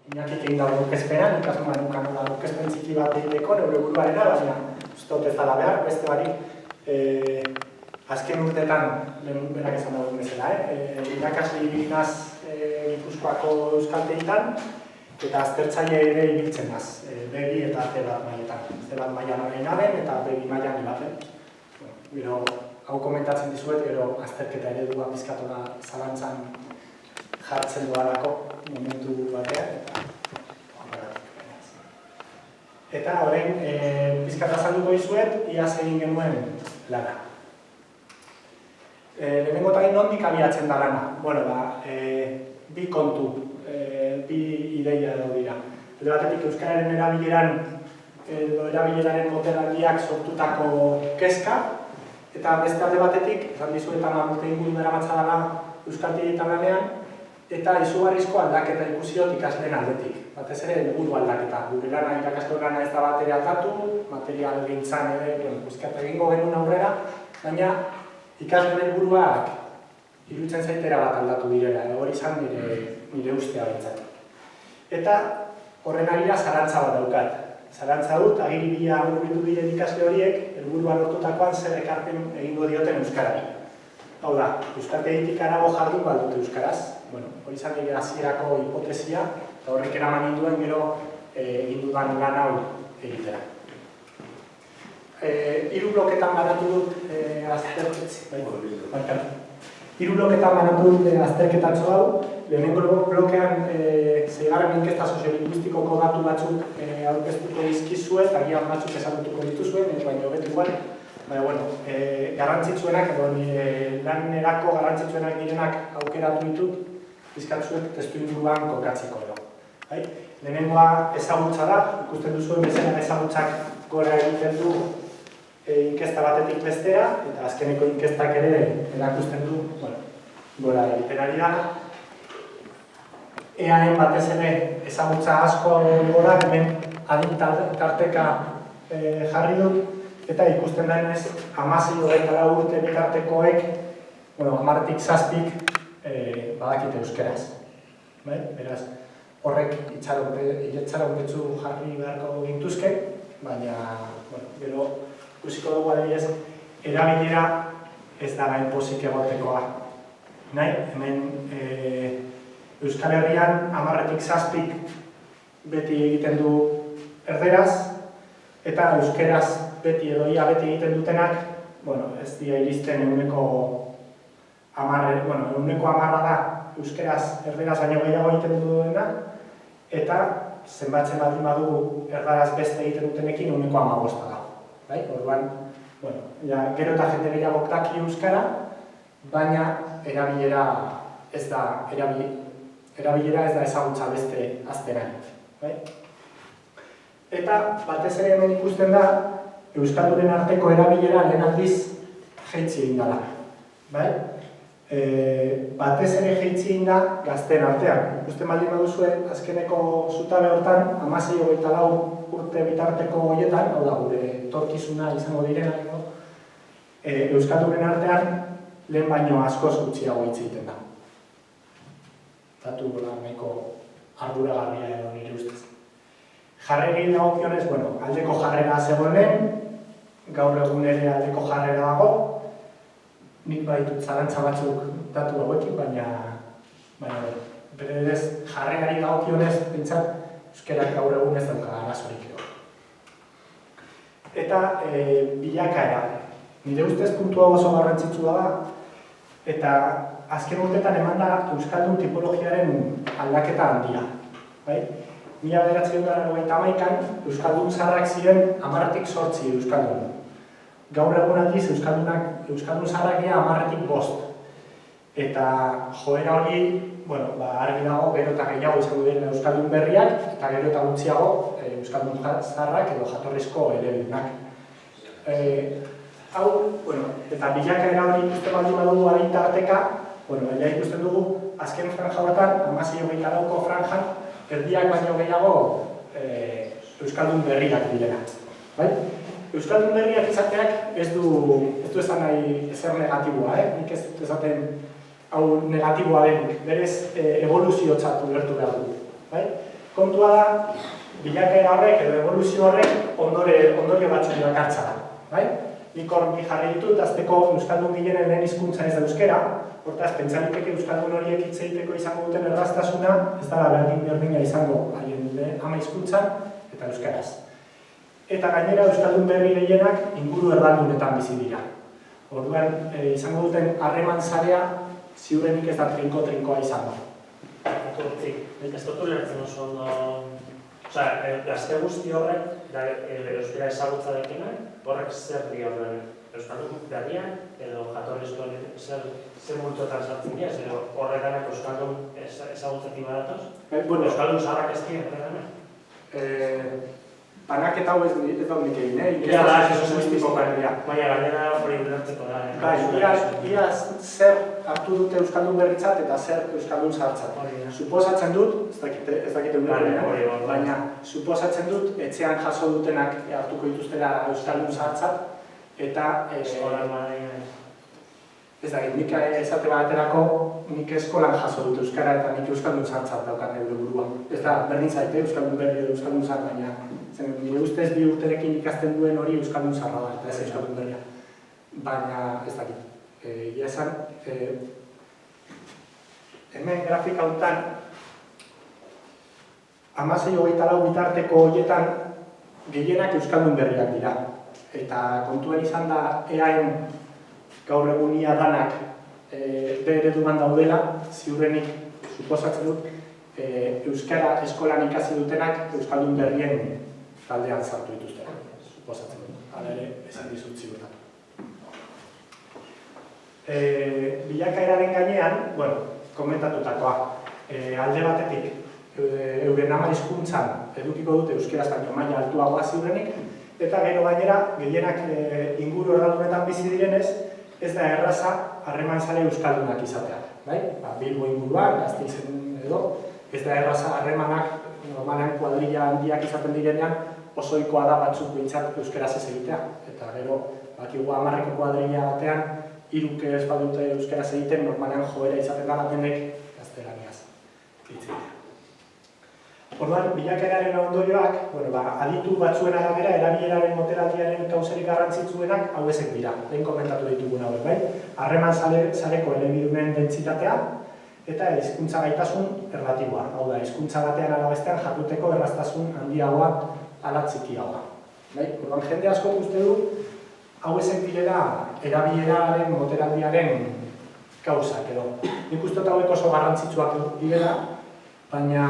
Inakik egin dago aurkezpenan, ikasmoa nukan aurkezpen txiki bat egiteko, neure buruarena, baina uste ez dala behar, beste barik azken urteetan, lehen berak esan dago bezala, irakasle ibilinaz Gipuzkoako euskaltegitan, eta aztertzaile ere ibiltzen naz, B2 eta C1 mailetan. C1 mailan horrein aben eta B2 mailan ibaten. Gero, hau komentatzen dizuet, gero azterketa eredua pizkatola zalantzan jartzen doalako momentu batean, eta horrein pizkata azalduko dizuet, iaz egin genuen lana. Lehenengo eta nondik abiatzen da lana? Bueno, bi kontu, bi ideia edo dira. Alde batetik euskararen erabileraren motelardiak sortutako kezka, eta beste alde batetik, esan dizuetan urte inguru daramatzadala euskaltegietan lanean, eta izugarrizko aldaketa ikusiot ikasleen aldetik. Batez ere, helburu aldaketa. Gure lana, irakasle lana ez da bateria aldatu, material gintzan ere, pizkat egingo genuen aurrera, baina ikasleen helburuak iruditzen zaitera bat aldatu direla, hori izan nire ustea bintzat. Eta horren agira zarantza bat daukat. Zarantza dut, agiri bila urbitu diren ikasle horiek, helburua lortutakoan zer ekarpen egingo dioten euskarari. Hau da, euskaltegitik arago jardun baldute euskaraz. Hori izan nire hasierako hipotesia, eta horrek eraman ninduen gero egin dudan lan hau egitera. Hiru bloketan banatu dut azterketatxo hau. Lehenengo blokean zeigarren inkesta soziolinguistikoko datu batzuk aurkeztuko dizkizuet, agian batzuk ezagutuko dituzuen, baina hobetu igual. Garrantzitsuenak, edo lanerako garrantzitsuenak direnak aukeratu ditut, pizkatzuek testu inguruan kokatzeko edo. Lehenengoa ezagutza da, ikusten duzuen bezala ezagutzak gora egiten du inkesta batetik bestera, eta azkeneko inkestak ere erakusten du gora egiten ari da. EAen batez ere ezagutza asko gora, hemen adin tarteka jarri dut, eta ikusten denez 16-24 urte bitartekoek, 10-tik 7-tik badakite euskeraz. Beraz, horrek itxaronketzu jarri beharko gintuzke, baina, gero, ikusiko dugu adibidez, erabilera ez da gain pozik egotekoa. Hemen, Euskal Herrian 10-tik 7-tik beti egiten du erderaz, eta euskeraz beti edo ia beti egiten dutenak, ez dira iristen ehuneko 10 da euskeraz erderaz baino gehiago egiten duena, eta zenbatzen baldin badugu erdaraz beste egiten dutenekin ehuneko 15 da. Orduan, gero eta jende gehiago daki euskara, baina erabilera ez da ezagutza beste azteran. Eta batez ere hemen ikusten da, euskaldunen arteko erabilera lehen aldiz jaitsi egin dela. Batez ere jaitsi egin da gazteen artean. Ikusten baldin baduzue, azkeneko zutabe hortan, 16-24 urte bitarteko horietan, hau da, gure etorkizuna izango direnak, euskaldunen artean lehen baino askoz gutxiago hitz egiten da. Datu nahiko arduragarria edo nire ustez. Jarrerei dagokionez, aldeko jarrera zegoen, gaur egun ere aldeko jarrera dago. Nik baditut zalantza batzuk datu hauekin, baina berez jarrerari dagokionez, pentsat, euskerak gaur egun ez dauka arazorik edo. Eta bilakaera. Nire ustez puntu hau oso garrantzitsua da, eta azken urtetan eman da euskaldun tipologiaren aldaketa handia. 1991an euskaldun zaharrak ziren 10-tik 8 euskaldun. Gaur egun aldiz euskaldun zaharrak dira 10-tik 5. Eta joera hori, argi dago gero eta gehiago izango diren euskaldun berriak, eta gero eta gutxiago euskaldun zaharrak edo jatorrizko elebidunak. Eta bilakaera hori ikusten baldin badugu adin tarteka, ikusten dugu azken franja horretan, 16-24ko franjan, erdiak baino gehiago euskaldun berriak direna. Euskaldun berriak izateak ez du esan nahi ezer negatiboa, nik ez dut esaten hau negatiboa denik, berez evoluzio txatu gertu behar du. Kontua da, bilakaera horrek edo evoluzio horrek ondorio batzuk dakartza da. Bai? Nik hor bi jarri ditut, azteko euskaldun gehienen lehen hizkuntza ez da euskera, hortaz, pentsaliteke euskaldun horiek hitz egiteko izango duten erraztasuna, ez da berdina izango haien ama hizkuntzan eta euskaraz. Eta gainera euskaldun berri gehienak inguru erdaldunetan bizi dira. Orduan, izango duten harreman sarea ziurrenik ez da trinko-trinkoa izango. Nik ez dut ulertzen oso ondo, gazte guzti horrek, euskara ezagutza dekinak, horrek zer di horren euskaldun berrian, edo jatorrizko zer multoetan sartzen dira, edo horretanak euskaldun ezagutzetik badatoz? Euskaldun zaharrak ez dira horretanak? Banaketa hau ez daunik egin, Ia da, ez lingüistiko berria. Baina gainera hori ulertzeko da. Ia zer hartu dute euskaldun berritzat eta zer euskaldun zahartzat. Suposatzen dut, ez dakite ulertzen, baina suposatzen dut etxean jaso dutenak hartuko dituztela euskaldun zahartzat eta ez dakit, nik esate baterako nik eskolan jaso dut euskara eta nik euskaldun zahartzat daukat neure burua. Ez da, berdin zaite euskaldun berri edo euskaldun zahar, baina nire ustez bi urterekin ikasten duen hori euskaldun zaharra da eta ez euskaldun berria. Baina, ez dakit, egia esan, hemen grafika honetan 16-24 bitarteko horietan gehienak euskaldun berriak dira. Eta kontuen izan da EAen gaur egunia danak ereduan daudela, ziurrenik suposatzen dut, euskara eskolan ikasi dutenak euskaldun berrien taldean sartu dituztera, suposatzen dut. Hala ere, esan dizut ziurtatu. Bilakaeraren gainean, komentatutakoa, alde batetik, euren ama hizkuntzan edukiko dute euskaraz baino maila altuagoa ziurrenik, eta gero gainera, gehienak inguru erdaldunetan bizi direnez, ez da erraza harreman sare euskaldunak izatea. Bilbo inguruan, Gasteizen edo, ez da erraza harremanak normalean kuadrilla handiak izaten direnean osoikoa da batzuk behintzat euskaraz ez egitea. Eta gero, bakigu 10ko kuadrilla batean, 3 ez badute euskaraz egiten, normalean joera izaten da batenek gaztelaniaz. Orduan, bilakaeraren ondorioak, aditu batzuen arabera, erabileraren moteraldiaren kauserik garrantzitsuenak hau ezek dira, lehen komentatu ditugun hauek, bai? Harreman sareko elebidunen dentsitatea eta hizkuntza gaitasun erlatiboa. Hau da, hizkuntza batean ala bestean jarduteko erraztasun handiagoa ala txikiagoa. Orduan, jende asko uste du, hau ezek direla erabileraren moteraldiaren kausak edo. Nik uste dut hauek oso garrantzitsuak direla, baina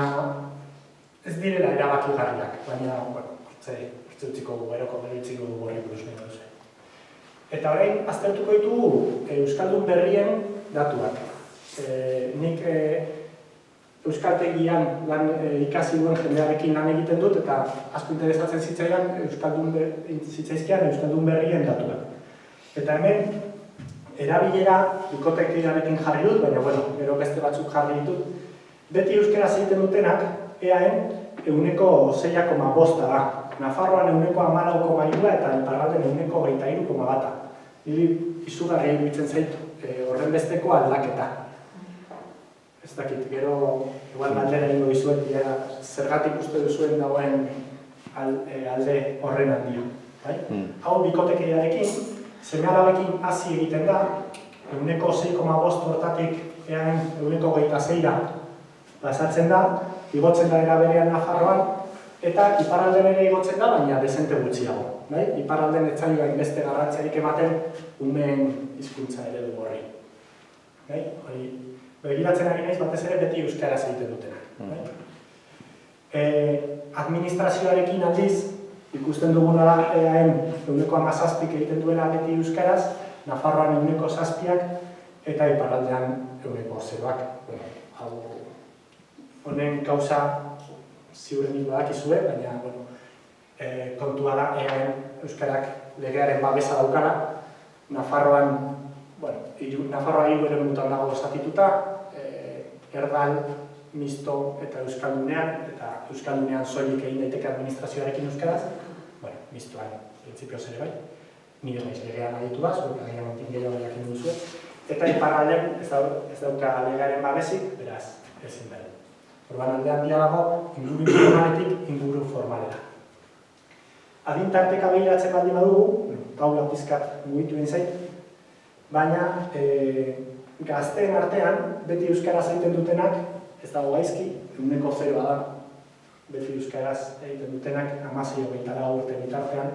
ez direla erabakigarriak, baina, hortze utziko dugu, eroko bereitziko dugu horri buruz nahi duzu. Eta orain, aztertuko ditugu euskaldun berrien datuak. Nik euskaltegian ikasi duen jendearekin lan egiten dut, eta asko interesatzen zitzaizkian euskaldun berrien datuak. Eta hemen, erabilera bikotekiarekin jarri dut, baina, gero beste batzuk jarri ditut. Beti euskaraz egiten dutenak, EAen 6,5 da. Nafarroan 14,3 eta iparralden 23,1. Niri izugarri iruditzen zait horren besteko aldaketa. Ez dakit, gero igual galdera egingo dizuet, zergatik uste duzuen dagoen alde horren handia. Hau bikotekidearekin, seme-alabekin hasi egiten da, 6,5 hortatik EAen 26,6 pasatzen da, igotzen da eraberean Nafarroan, eta iparralden ere igotzen da, baina dezente gutxiago. Iparralden ez zaio hainbeste garrantziarik ematen umeen hizkuntza eredu horri. Begiratzen ari naiz batez ere beti euskaraz egiten dutenak. Administrazioarekin aldiz, ikusten duguna da EAen 17 egiten duela beti euskaraz, Nafarroan 7 eta iparraldean 0,0ak. Honen kausa ziurrenik badakizue, baina kontua da EAen euskarak legearen babesa daukala. Nafarroa 3 eremutan dago osatituta, erdal, misto eta euskaldunean, eta euskaldunean soilik egin daiteke administrazioarekin euskaraz, mistoan printzipioz ere bai, nire naiz legean aditu da, zuek agian ontin gehiago jakin duzuet, eta iparralden ez dauka legearen babesik, beraz, ezin behar. Orduan alde handia dago inguru informaletik inguru formalera. Adintarteka behiratzen baldin badugu, Paula pizkat mugitu egin zait, baina gazteen artean beti euskaraz egiten dutenak ez dago gaizki, 0% da. Beti euskaraz egiten dutenak 16-24 urte bitartean,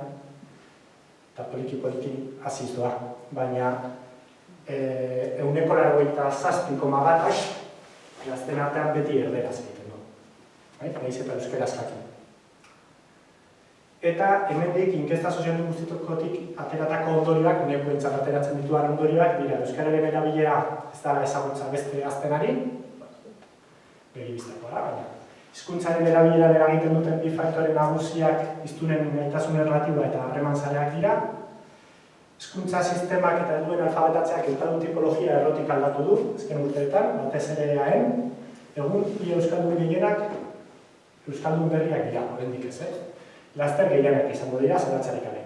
eta poliki hasiz doa. Baina 97,1%, gazteen artean beti erderaz egiten du. Nahiz eta euskaraz jakin. Eta hemendik inkesta soziolinguistikotik ateratako ondorioak, nekoentzat ateratzen dituan ondorioak, dira euskararen erabilera ez dela ezagutza beste gaztenari, begibiztakoa da, baina hizkuntzaren erabileran eragiten duten bi faktore nagusiak hiztunen gaitasun erlatiboa eta harreman sareak dira. Hizkuntza sistemak eta helduen alfabetatzeak euskaldun tipologia errotik aldatu du, azken urteetan, batez ere eaen. Egun, euskaldun gehienak euskaldun berriak dira, oraindik ez, laster gehienak izango dira, zelatzarik gabe.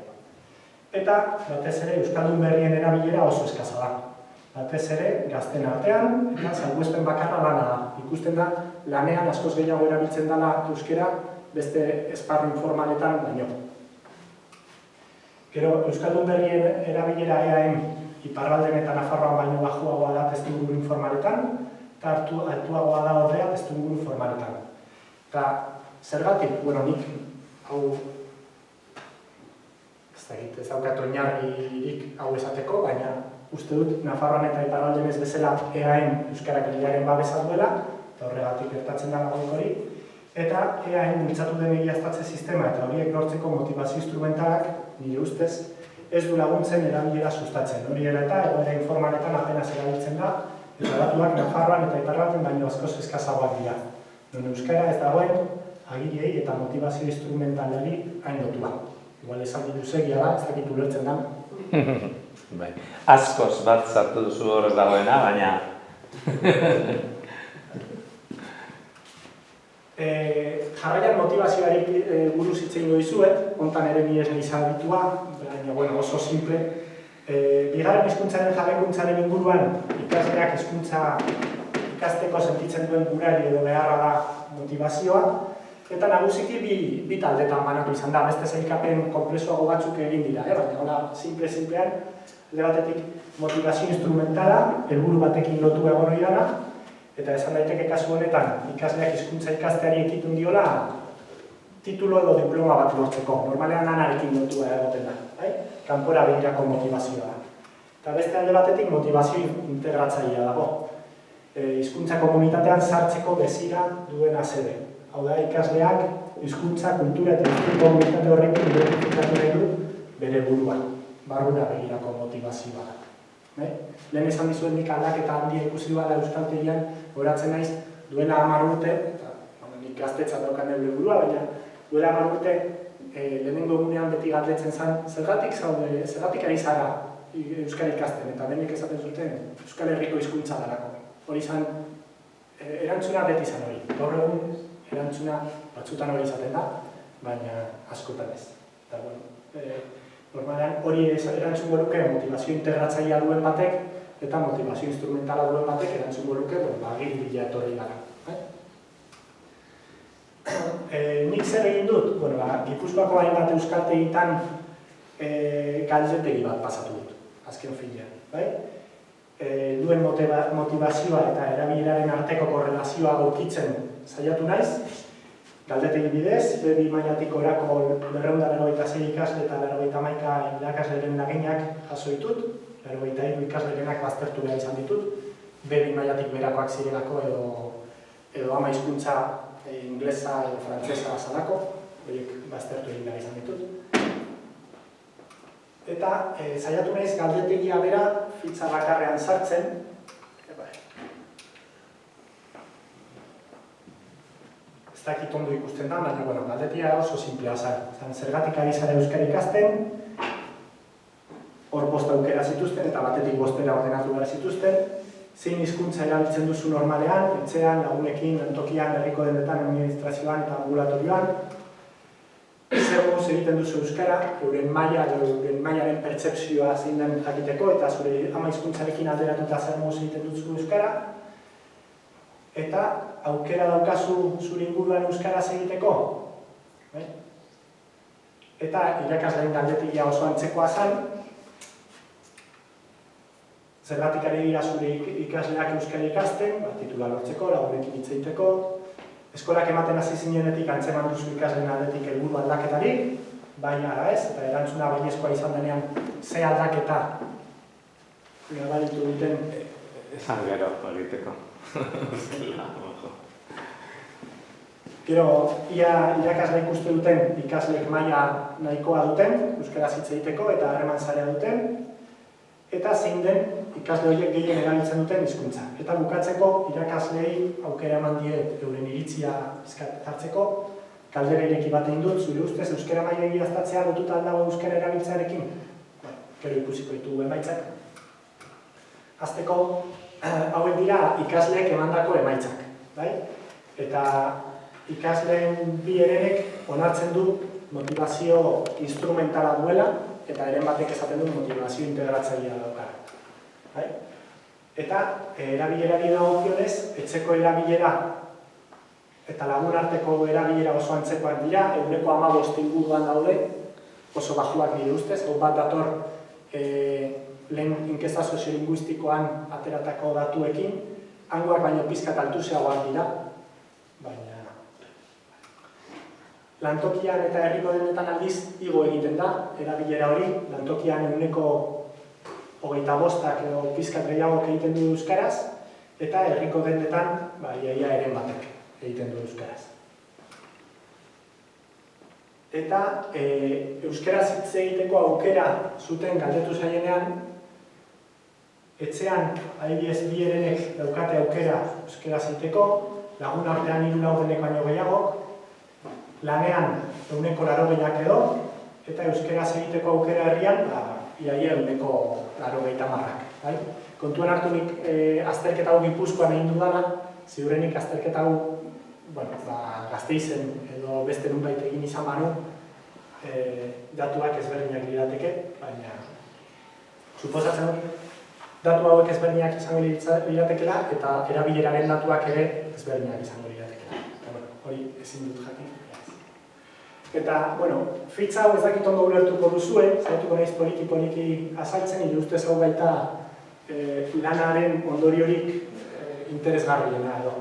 Eta, batez ere, euskaldun berrien erabilera oso eskasa da. Batez ere, gazten artean, eta salbuespen bakarra lana da. Ikusten da, lanean askoz gehiago erabiltzen dela euskera beste esparru informaletan baino. Gero, euskaldun berrien erabilera eaen iparralden eta Nafarroan baino bajuagoa da testuinguru informaletan, eta altuagoa da ordea testuinguru formaletan. Eta, zergatik, nik hau, ez daukat oinarririk hau esateko, baina uste dut Nafarroan eta iparralden ez bezala eaen euskarak lehiaren babesa duela, eta horregatik gertatzen da nagoik hori, eta eaen bultzatu den egiaztatze sistema eta horiek lortzeko motivazio instrumentalak, nire ustez, ez du laguntzen erabilera sustatzen. Hori dela eta egoera informaletan apenas erabiltzen da, eta datuak Nafarroan eta iparralden baino askoz eskazagoak dira. Non euskara ez dagoen agiriei eta motivazio instrumentalari hain lotua. Igual esan diruzegia da, ez dakit ulertzen da. Bai, askoz bat sartu duzu horrez dagoena, baina... Jarraian motivazioari buruz hitz egingo dizuet, hontan ere ni ez naiz aditua, baina oso simple. Bigarren hizkuntzaren jabekuntzaren inguruan ikasleak hizkuntza ikasteko sentitzen duen gurari edo beharra da motivazioa, eta nagusiki bi taldetan banatu izan da, beste sailkapen konplexuago batzuk egin dira, baina hola simplean, alde batetik motivazio instrumentala, helburu batekin lotu egon hori dana, eta esan daiteke kasu honetan ikasleak hizkuntza ikasteari ekitun diola titulo edo diploma bat lortzeko, normalean lanarekin lotua egoten da, kanpora begirako motivazioa da. Eta beste alde batetik motivazio integratzailea dago. Hizkuntza komunitatean sartzeko bezira duena zede. Hau da, ikasleak hizkuntza, kultura eta hizkuntza komunitate horrekin identifikatu nahi du bere buruan, barrura begirako motivazioa da. Lehen esan dizuen nik aldaketa handia ikusi duela euskaltegian, horatzen naiz, duela 10 urte, eta nik gaztetza daukan eure burua, baina duela 10 urte lehenengo egunean beti galdetzen zen, zergatik ari zara euskal ikasten, eta denek esaten zuten Euskal Herriko hizkuntza dalako. Hori izan, erantzuna beti izan hori. Gaur egun, erantzuna batzutan hori izaten da, baina askotan ez. Eta, normalean hori erantzungo luke motivazio integratzailea duen batek, eta motivazio instrumentala duen batek erantzungo luke, agiri bila etorri gara. Nik zer egin dut? Gipuzkoako hainbat euskaltegitan galdetegi bat pasatu dut, azken finean. Duen motivazioa eta erabileraren arteko korrelazioa gaukitzen saiatu naiz, galdetegi bidez, B2 mailatik orako 296 ikasle eta 91 irakasleren laginak jaso ditut, 93 ikaslerenak baztertu behar izan ditut, B2 mailatik berakoak zirelako edo ama hizkuntza inglesa edo frantsesa zalako, horiek baztertu egin behar izan ditut. Eta saiatu naiz galdetegia bera fitxa bakarrean sartzen. Ez dakit ondo ikusten da, baina galdetegia oso simplea zen. Zergatik ari zara euskara ikasten, hor 5 aukera zituzten eta batetik 5 ordenatu behar zituzten, zein hizkuntza erabiltzen duzu normalean, etxean, lagunekin, lantokian, herriko dendetan, administrazioan eta ambulatorioan, zer moduz egiten duzu euskara, euren mailaren pertzepzioa zein den jakiteko eta zure ama hizkuntzarekin alderatuta zer moduz egiten duzu euskara, eta aukera daukazu zure inguruan euskaraz egiteko. Eta irakasleen galdetik oso antzekoa zen, zergatik ari dira zure ikasleak euskara ikasten, titula lortzeko, lagunekin hitz egiteko, eskolak ematen hasi zinenetik antzeman duzu ikasleen aldetik helburu aldaketarik, baina ara ez, eta erantzuna baiezkoa izan denean ze aldaketa gabaritu duten. Esan gero egiteko. Gero, ia irakasleek uste duten ikasleek maila nahikoa duten, euskaraz hitz egiteko eta harreman sarea duten, eta zein den ikasle horiek gehien erabiltzen duten hizkuntza. Eta bukatzeko irakasleei aukera eman diet euren iritzia hartzeko, galdera ireki bat egin dut, zure ustez euskara maila egiaztatzea lotuta dago euskara erabiltzearekin? Gero ikusiko ditugu emaitzak. Hasteko, hauek dira ikasleek emandako emaitzak. Eta ikasleen bi herenek onartzen du motivazio instrumentala duela, eta heren batek esaten du motivazio integratzailea daukara. Eta erabilerari dagokionez, etxeko erabilera eta lagunarteko erabilera oso antzekoak dira, 15% inguruan daude, oso bajuak nire ustez, hau bat dator lehen inkesta soziolinguistikoan ateratako datuekin, hangoak baino pizkat altuzeagoak dira, baina lantokian eta herriko denetan aldiz igo egiten da, erabilera hori, lantokian 25% edo pizkat gehiagok egiten du euskaraz, eta herriko denetan, iaia eren batek egiten du euskaraz. Eta euskaraz hitz egiteko aukera zuten galdetu zaienean, etxean adibidez bi herenek daukate aukera euskaraz egiteko, lagun artean 3 baino gehiagok, lanean 80% edo, eta euskaraz egiteko aukera herrian, iaia 80%. Kontuan hartu nik azterketa hau Gipuzkoan egin dudana, ziurrenik azterketa hau Gasteizen edo beste nunbait egin izan banu, datuak ezberdinak lirateke, baina suposatzen dut datu hauek ezberdinak izango liratekela eta erabileraren datuak ere ezberdinak izango liratekela. Hori ezin dut jakin. Eta, fitxa hau ez dakit ondo ulertuko duzue, zaituko naiz poliki azaltzen, nire ustez hau baita lanaren ondoriorik interesgarriena edo.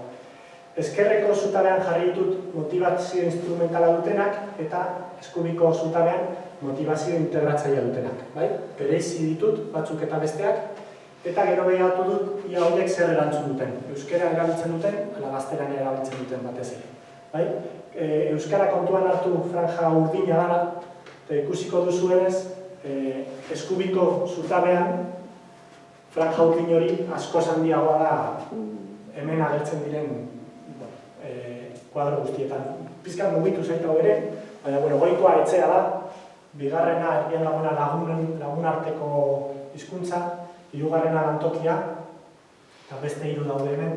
Ezkerreko zutabean jarri ditut motivazio instrumentala dutenak eta eskubiko zutabean motivazio integratzailea dutenak. Bereizi ditut batzuk eta besteak, eta gero behatu dut ia horiek zer erantzun duten. Euskara erabiltzen duten, ala gazteran erabiltzen duten batez ere. Euskara kontuan hartu franja urdina dara, eta ikusiko duzuenez, eskubiko zutabean franja urdin hori askoz handiagoa da hemen agertzen diren kuadro guztietan. Pizkat mugitu zaita ere, baina goikoa etxea da, bigarrena herrian laguna lagun arteko hizkuntza, hirugarrena lantokia, eta beste 3 daude hemen,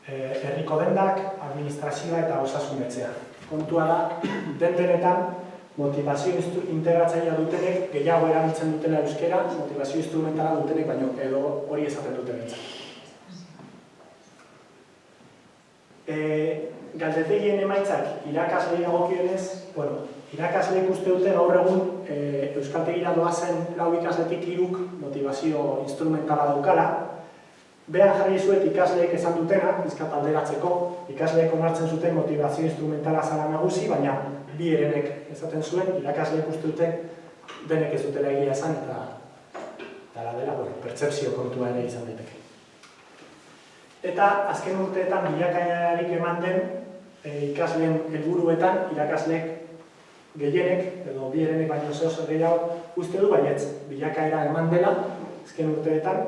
herriko dendak, administrazioa eta osasun etxea. Kontua da, denetan motivazio integratzailea dutenek gehiago erabiltzen dutela euskera, motivazio instrumentala dutenek baino edo hori esaten duten entzat. Galdetegien emaitzak irakasleei dagokionez, irakasleek uste dute gaur egun euskaltegira doazen 4 ikasletik 3 motivazio instrumentala daukala. Behan jarri zuet ikasleek esan dutena, bizkat alderatzeko, ikasleek onartzen zuten motivazio instrumentala zara nagusi, baina bi herenek esaten zuen, irakasleek uste dute denek ez dutela egia esan, eta dela, pertsepzio kontua ere izan daiteke. Eta azken urteetan bilakaerarik eman den ikasleen helburuetan irakasleek gehienek, edo bi herenek baino zeo gehiago uste du baietz bilakaera eman dela azken urteetan,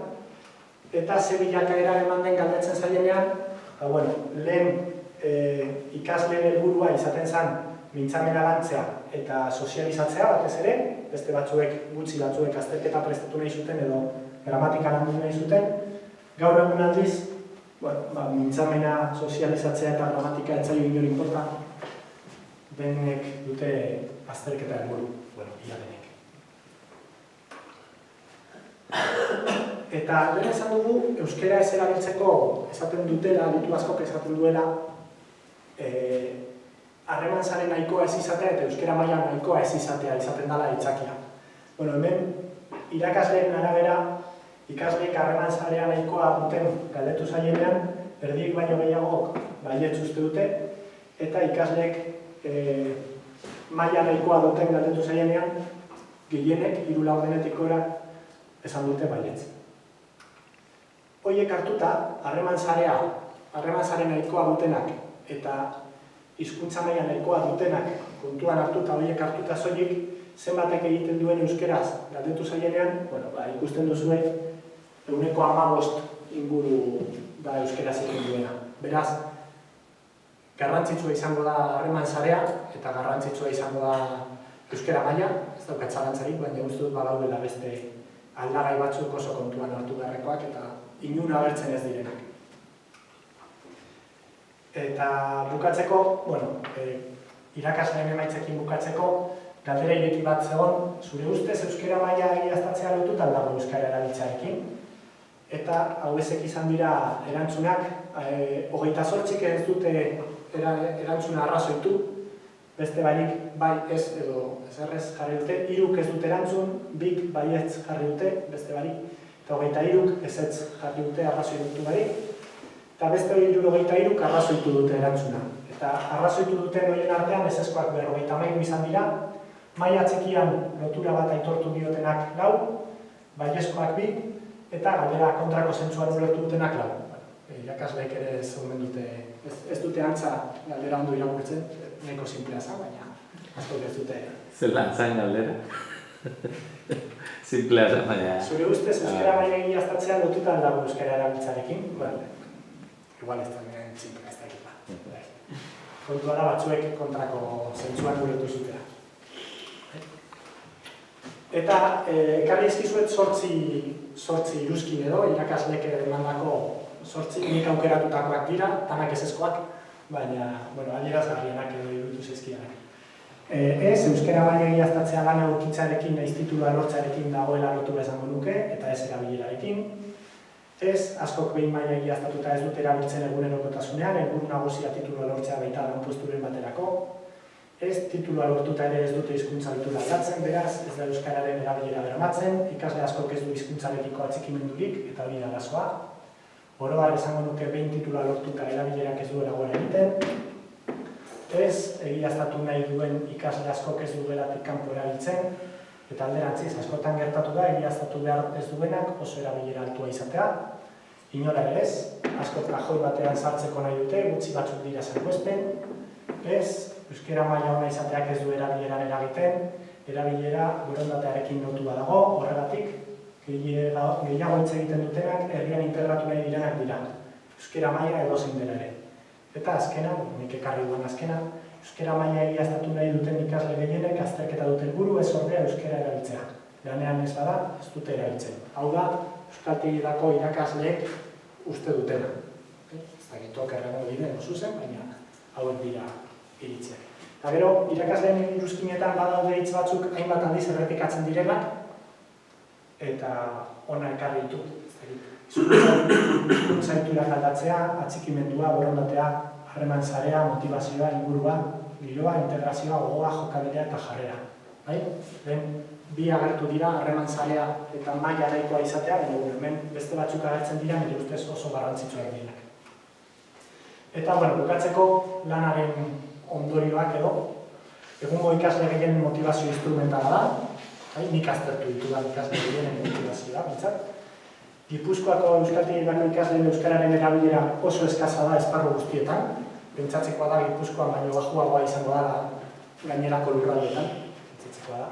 eta ze bilakaera eman den galdetzen zaienean, lehen ikasleen helburua izaten zen mintzamena lantzea eta sozializatzea batez ere, beste gutxi batzuek azterketa prestatu nahi zuten edo gramatika landu nahi zuten, gaur egun aldiz, mintzamena sozializatzea eta gramatika etzaio inor inporta, denek dute azterketa helburu, ia denek. Eta lehen esan dugu, euskara ez erabiltzeko esaten dutela, aditu askok esaten duela, harreman sare nahikoa ez izatea eta euskara maila nahikoa ez izatea izaten dela aitzakia. Bueno, hemen irakasleen arabera, ikasleek harreman sarea nahikoa duten galdetu zaienean, erdiek baino gehiagok baietz uste dute, eta ikasleek maila nahikoa duten galdetu zaienean, gehienek 3 laurdenetik gora esan dute baietz. Horiek hartuta, harreman sare nahikoa dutenak eta hizkuntza maila nahikoa dutenak kontuan hartuta, horiek hartuta soilik, zenbatek egiten duen euskeraz galdetu zaienean, ikusten duzue, 15% inguru da euskeraz egin duena. Beraz, garrantzitsua izango da harreman sarea eta garrantzitsua izango da euskara maila, ez daukat zalantzarik, baina uste dut badaudela beste aldagai batzuk oso kontuan hartu beharrekoak eta inon agertzen ez direnak. Eta bukatzeko, irakasleen emaitzekin bukatzeko, galdera ireki bat zegoen, zure ustez euskara maila egiaztatzea lotuta dago euskara erabiltzearekin. Eta hau ezek izan dira erantzunak, 28 ez dute erantzuna arrazoitu, beste barik bai ez edo ezerrez jarri dute, 3 ez dute erantzun, 2 baietz jarri dute, beste barik, eta 23 ezetz jarri dute arrazoitu barik, eta beste 73 arrazoitu dute erantzuna. Eta arrazoitu duten horien artean ezezkoak 53 izan dira, maila txikian lotura bat aitortu diotenak 4, baiezkoak 2, eta galdera kontrako zentzuan ulertu dutenak 4. Irakasleek ere ez omen dute, ez dute antza galdera ondo irakurtzen, nahiko simplea za, baina asko ez dute. Zelan zain galdera? Simplea za, baina... Zure ustez euskara maila egiaztatzea lotuta dago euskara erabiltzarekin? Igual ez da nien simplea ez dakit. Kontua da batzuek kontrako zentzuan ulertu zutela. Eta ekarri izkizuet 8 iruzkin edo, irakasleek emandako 8 nik aukeratutakoak dira, tanak ezezkoak, baina, adierazgarrienak edo iruditu zaizkianak. Ez, euskara maila egiaztatzea lana aurkitzarekin naiz titulua lortzearekin dagoela lotura esango nuke, eta ez erabilerarekin. Ez, askok behin maila egiaztatuta ez dut erabiltzen egunerokotasunean, helburu nagusia titulua lortzea baita lanposturen baterako. Ez, titulua lortuta ere ez dute hizkuntza lotura aldatzen, beraz, ez da euskararen erabilera bermatzen, ikasle askok ez du hizkuntzarekiko atxikimendurik, eta hori da arazoa. Oro har esango nuke behin titula lortuta erabilerak ez duela gora egiten. Ez, egiaztatu nahi duen ikasle askok ez duelatik kanpo erabiltzen, eta alderantziz, askotan gertatu da, egiaztatu behar ez duenak oso erabilera altua izatea. Inora ere ez, askok kajoi batean sartzeko nahi dute, gutxi batzuk dira salbuespen. Ez, euskara maila ona izateak ez du erabileran eragiten, erabilera borondatearekin lotua dago, horregatik, gehiago hitz egiten dutenak herrian integratu nahi direnak dira. Euskara maila edozein dela ere. Eta azkena, nik ekarri duan azkena, euskara maila egiaztatu nahi duten ikasle gehienek azterketa duten helburu ez ordea euskara erabiltzea. Lanean ez bada, ez dute erabiltzen. Hau da, euskaltegirako irakasleek uste dutena. Ez da gitok errengo diren zuzen, baina hauek dira iritziak. Eta gero, irakasleen iruzkinetan badaude hitz batzuk hainbat aldiz errepikatzen direnak, eta ona ekarri ditu. Hizkuntzaturak aldatzea, atxikimendua, borondatea, harreman sarea, motivazioa, ingurua, giroa, integrazioa, gogoa, jokabidea eta jarrera. Lehen, bi agertu dira, harreman sarea eta maila nahikoa izatea, baina hemen beste batzuk agertzen dira, nire ustez oso garrantzitsuak direnak. Eta, bukatzeko lanaren ondorioak edo, egungo ikasle gehien motivazio instrumentala da, nik aztertu ditudan ikasle gehien motivazioa, bintzat. Gipuzkoako euskaltegirako ikasleen euskararen erabilera oso eskasa da esparru guztietan. Pentsatzekoa da Gipuzkoan baino baxuagoa izango da gainerako lurraldeetan. Pentsatzekoa da.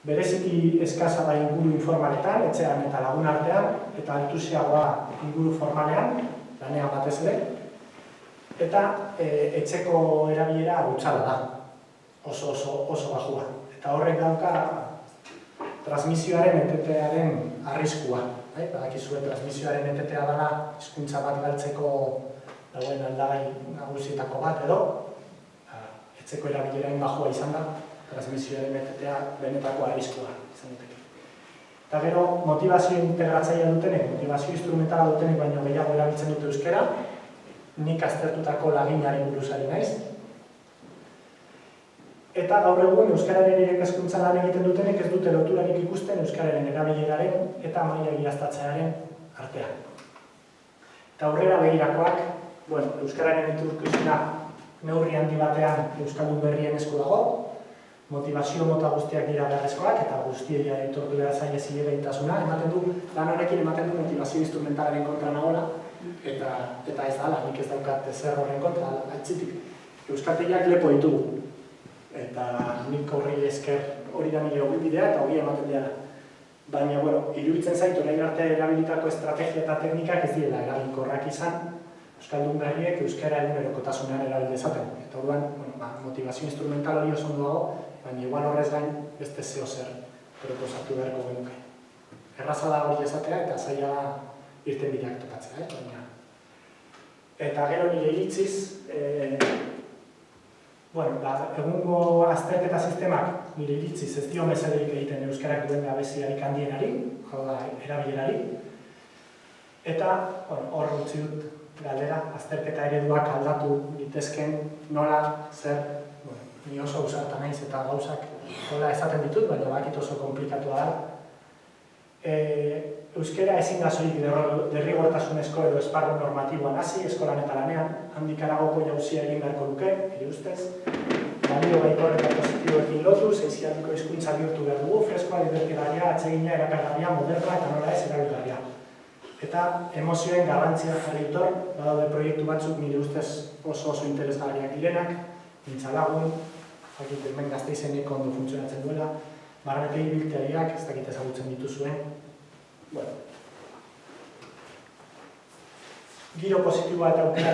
Bereziki eskasa da inguru informaletan, etxean eta lagun artean, eta altusiagoa inguru formalean, lanean batez ere. Eta etxeko erabilera gutxala da, oso baxua. Eta horrek dauka transmisioaren etetearen arriskua. Badakizue transmisioaren etetea dela hizkuntza bat galtzeko dagoen aldagai nagusietako bat edo, etxeko erabilerain baxua izan da, transmisioaren etetea benetako arriskua izan duteke. Eta gero, motivazio integratzailea dutenek, motivazio instrumentala dutenek baino gehiago erabiltzen dute euskara, nik aztertutako laginari buruz ari naiz. Eta gaur egun euskararen irakaskuntza lan egiten dutenek ez dute loturarik ikusten euskararen erabileraren eta maila egiaztatzearen artean. Eta aurrera begirakoak, euskararen etorkizuna neurri handi batean euskaldun berrien esku dago, motivazio mota guztiak dira beharrezkoak eta guztiei aitortu behar zaie zilegaitasuna ematen du, lan honekin ematen du motivazio instrumentalaren kontra nagola, eta ez dala, nik ez daukat zer horren kontra, atzitik. Euskaltegiak lepo ditugu. Eta nik horri esker hori da nire bidea eta hori ematen dira. Baina, iruditzen zait, orain arte erabilitako estrategia eta teknikak ez direla eraginkorrak izan, euskaldun berriek euskara egunerokotasunean erabil dezaten. Eta orduan, motivazio instrumental hori oso ondo dago, baina igual horrez gain beste zeo zer proposatu beharko genuke. Erraza da hori ezatea eta zaila irten bideak topatzea, baina. Eta gero nire iritziz, egungo azterketa sistemak nire iritziz ez dio mesederik egiten euskarak duen gabeziarik handienari, erabilerari. Eta hor utzi dut galdera, azterketa ereduak aldatu litezken nola, zer, ni oso ausarta naiz eta gauzak nola esaten ditut, baina bakit oso komplikatua da. Euskara ezin da soilik derrigortasunezko edo esparru normatiboan hasi, eskolan eta lanean, handik haragoko jauzia egin beharko luke, nire ustez. Balio baikor eta positiboekin lotu, seiziatiko hizkuntza bihurtu behar dugu, freskoa, dibertigarria, atsegina, erakargarria, moderna eta nola ez erabilgarria. Eta emozioen garrantzia jarri dutor, badaude proiektu batzuk nire ustez oso interesgarriak direnak, mintzalagun, jakit hemen Gasteizenek ondo funtzionatzen duela, barnetegi biltegiak, ez dakit ezagutzen dituzuen. Giro positiboa eta aukera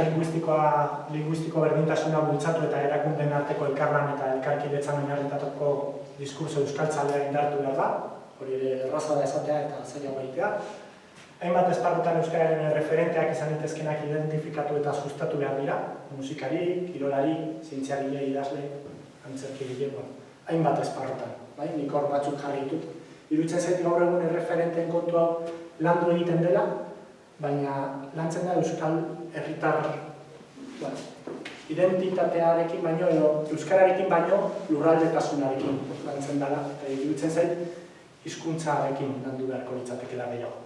linguistiko berdintasuna bultzatu eta erakundeen arteko elkarlan eta elkarkidetzan oinarritutako diskurtso euskaltzalea indartu behar da, hori erraza da esatea eta zaila egitea. Hainbat esparrutan euskararen referenteak izan daitezkenak identifikatu eta sustatu behar dira, musikari, kirolari, zientziagile, idazle, antzerkigile, hainbat esparrutan, nik hor batzuk jarri ditut. Iruditzen zait gaur egun erreferenteen kontu hau landu egiten dela, baina lantzen da euskal herritar identitatearekin baino edo euskararekin baino lurraldetasunarekin lantzen dela, eta iruditzen zait hizkuntzarekin landu beharko litzatekeela gehiago.